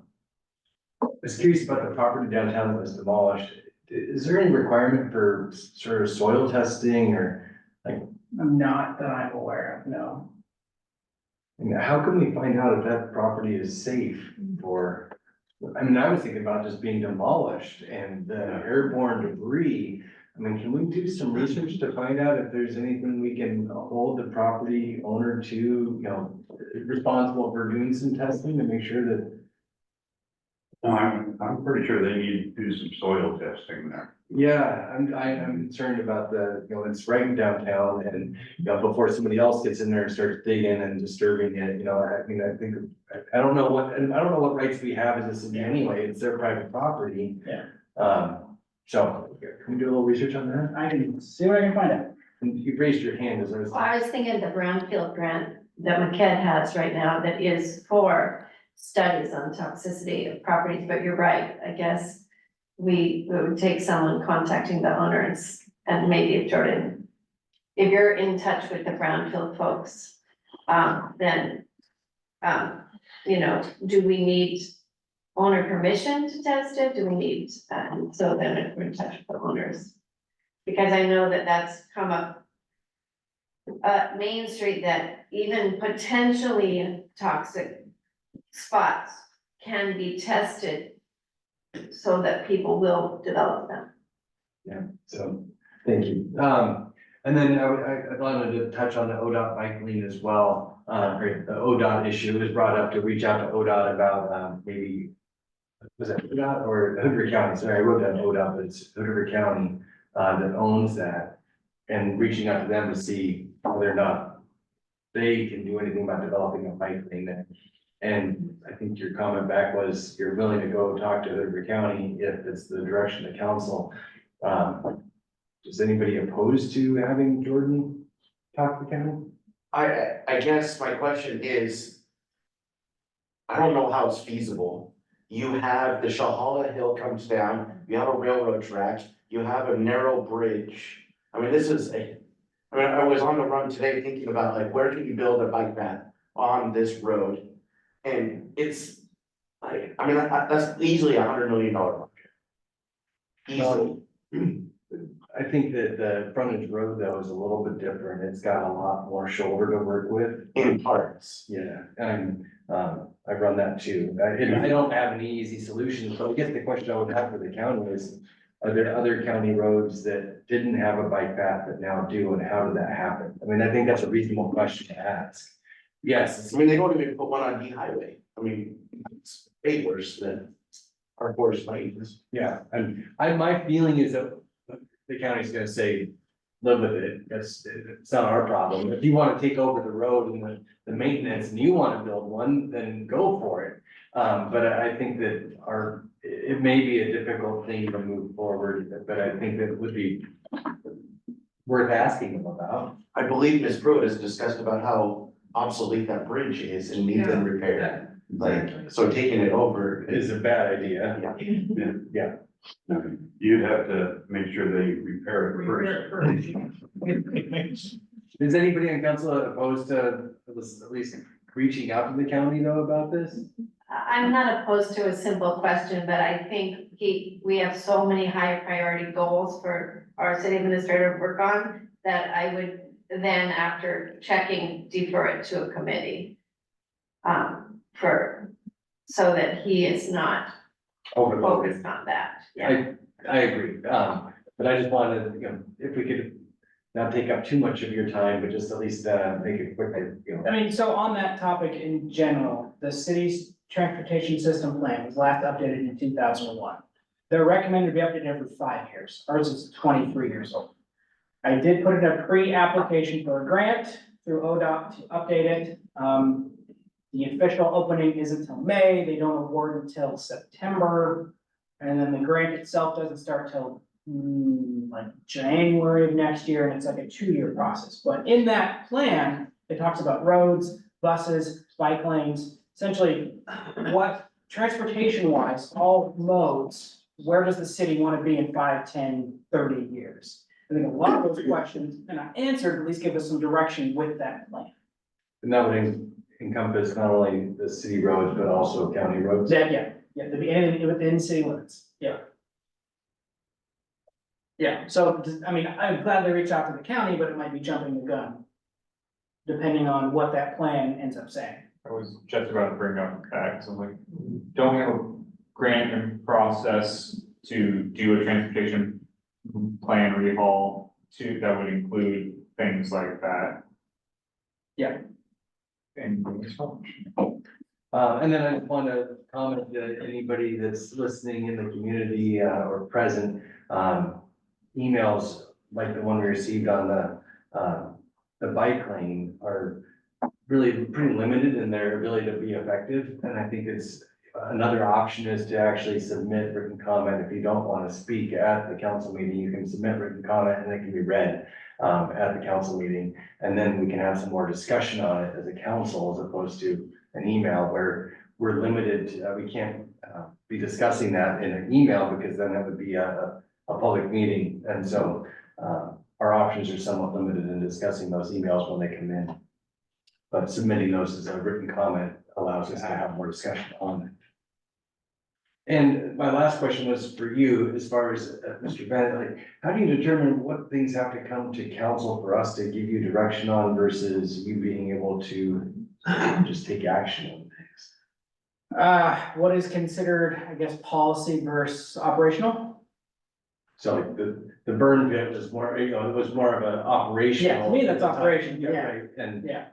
was curious about the property downtown that was demolished. Is there any requirement for sort of soil testing or like? Not that I'm aware of, no. And how can we find out if that property is safe for, I mean, I was thinking about just being demolished and the airborne debris. I mean, can we do some research to find out if there's anything we can hold the property owner to, you know, responsible for doing some testing to make sure that? I'm pretty sure they need to do some soil testing there. Yeah, I'm concerned about the, you know, it's right downtown, and, you know, before somebody else gets in there and starts digging and disturbing it, you know, I mean, I think, I don't know what rights we have as a city anyway. It's their private property. Yeah. So can we do a little research on that? I can see what I can find out. And you raised your hand, as I was. Well, I was thinking the brownfield grant that McKed has right now that is for studies on toxicity of properties, but you're right, I guess it would take someone contacting the owners, and maybe if Jordan, if you're in touch with the brownfield folks, then, you know, do we need owner permission to test it? Do we need, so then if we're in touch with the owners, because I know that that's come up Main Street, that even potentially toxic spots can be tested so that people will develop them. Yeah, so, thank you. And then I wanted to touch on the ODOT bike lane as well. Or the ODOT issue was brought up to reach out to ODOT about, maybe, was it ODOT or Hoover County? Sorry, I wrote down ODOT, but it's Hoover County, that owns that. And reaching out to them to see whether or not they can do anything about developing a bike lane there. And I think your comment back was you're willing to go talk to Hoover County if it's the direction of council. Is anybody opposed to having Jordan talk to the county? I guess my question is, I don't know how it's feasible. You have the Shahala Hill comes down, you have a railroad track, you have a narrow bridge. I mean, I was on the run today thinking about like, where can you build a bike path on this road? And it's like, I mean, that's easily $100 million project. Easily. I think that the frontage road though is a little bit different. It's got a lot more shoulder to work with. In parts. Yeah, and I run that too. I don't have any easy solutions, but I guess the question I would have for the county is, are there other county roads that didn't have a bike path that now do, and how did that happen? I mean, I think that's a reasonable question to ask. Yes, I mean, they don't even put one on D highway. I mean, it's way worse than our forest lanes. yeah, and my feeling is that the county's gonna say, live with it, it's not our problem. If you wanna take over the road and the maintenance and you wanna build one, then go for it. But I think that it may be a difficult thing to move forward, but I think that it would be worth asking them about. I believe Ms. Pruitt has discussed about how obsolete that bridge is and needs them repaired. Like, so taking it over Is a bad idea. Yeah. You'd have to make sure they repair it first. Is anybody on council opposed to at least reaching out to the county though about this? I'm not opposed to a simple question, but I think we have so many high priority goals for our city administrator to work on that I would then, after checking, defer it to a committee. So that he is not Overloaded. focused on that, yeah. I agree, but I just wanted, if we could not take up too much of your time, but just at least, make it quick, I mean, so on that topic in general, the city's transportation system plan was last updated in 2001. They're recommended to be updated every 5 years. Ours is 23 years old. I did put in a pre-application for a grant through ODOT to update it. The official opening isn't until May. They don't award until September. And then the grant itself doesn't start till like January of next year, and it's like a 2-year process. But in that plan, it talks about roads, buses, bike lanes, essentially what transportation wise, all modes, where does the city want to be in 5, 10, 30 years? I think a lot of those questions, and I answered, at least give us some direction with that plan. And that would encompass not only the city roads, but also county roads. Yeah, to be within city limits, yeah. Yeah, so, I mean, I'm glad they reached out to the county, but it might be jumping the gun. Depending on what that plan ends up saying. I was just about to bring up that, because I'm like, don't we have a grant in process to do a transportation plan rehaul that would include things like that? Yeah. And And then I just want to comment that anybody that's listening in the community, or present, emails like the one we received on the bike lane are really pretty limited in their ability to be effective. And I think it's another option is to actually submit written comment. If you don't want to speak at the council meeting, you can submit written comment and it can be read at the council meeting. And then we can have some more discussion on it as a council, as opposed to an email where we're limited to, we can't be discussing that in an email, because then that would be a public meeting. And so our options are somewhat limited in discussing those emails when they come in. But submitting those as a written comment allows us to have more discussion on it. And my last question was for you, as far as Mr. Bennett, like, how do you determine what things have to come to council for us to give you direction on versus you being able to just take action on things? What is considered, I guess, policy versus operational? So the burn pit was more, it was more of an operational. Yeah, to me, that's operation, yeah. Right, and, Yeah.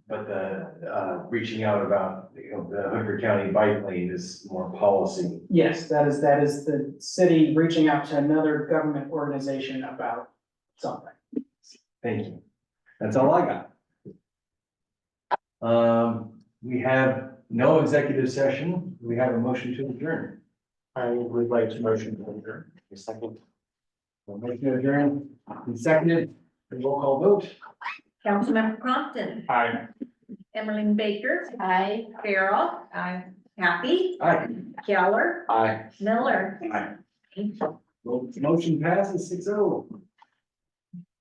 but the, reaching out about, the Hooker County bike lane is more policy. Yes, that is the city reaching out to another government organization about something. Thank you. That's all I got. We have no executive session. We have a motion to adjourn. I would like to motion to adjourn. A second. A motion to adjourn, and seconded, roll call vote. Councilmember Compton, Aye. Emmeline Baker, I. Farrell, Happy, Aye. Keller, Aye. Miller. Motion passes 6-0.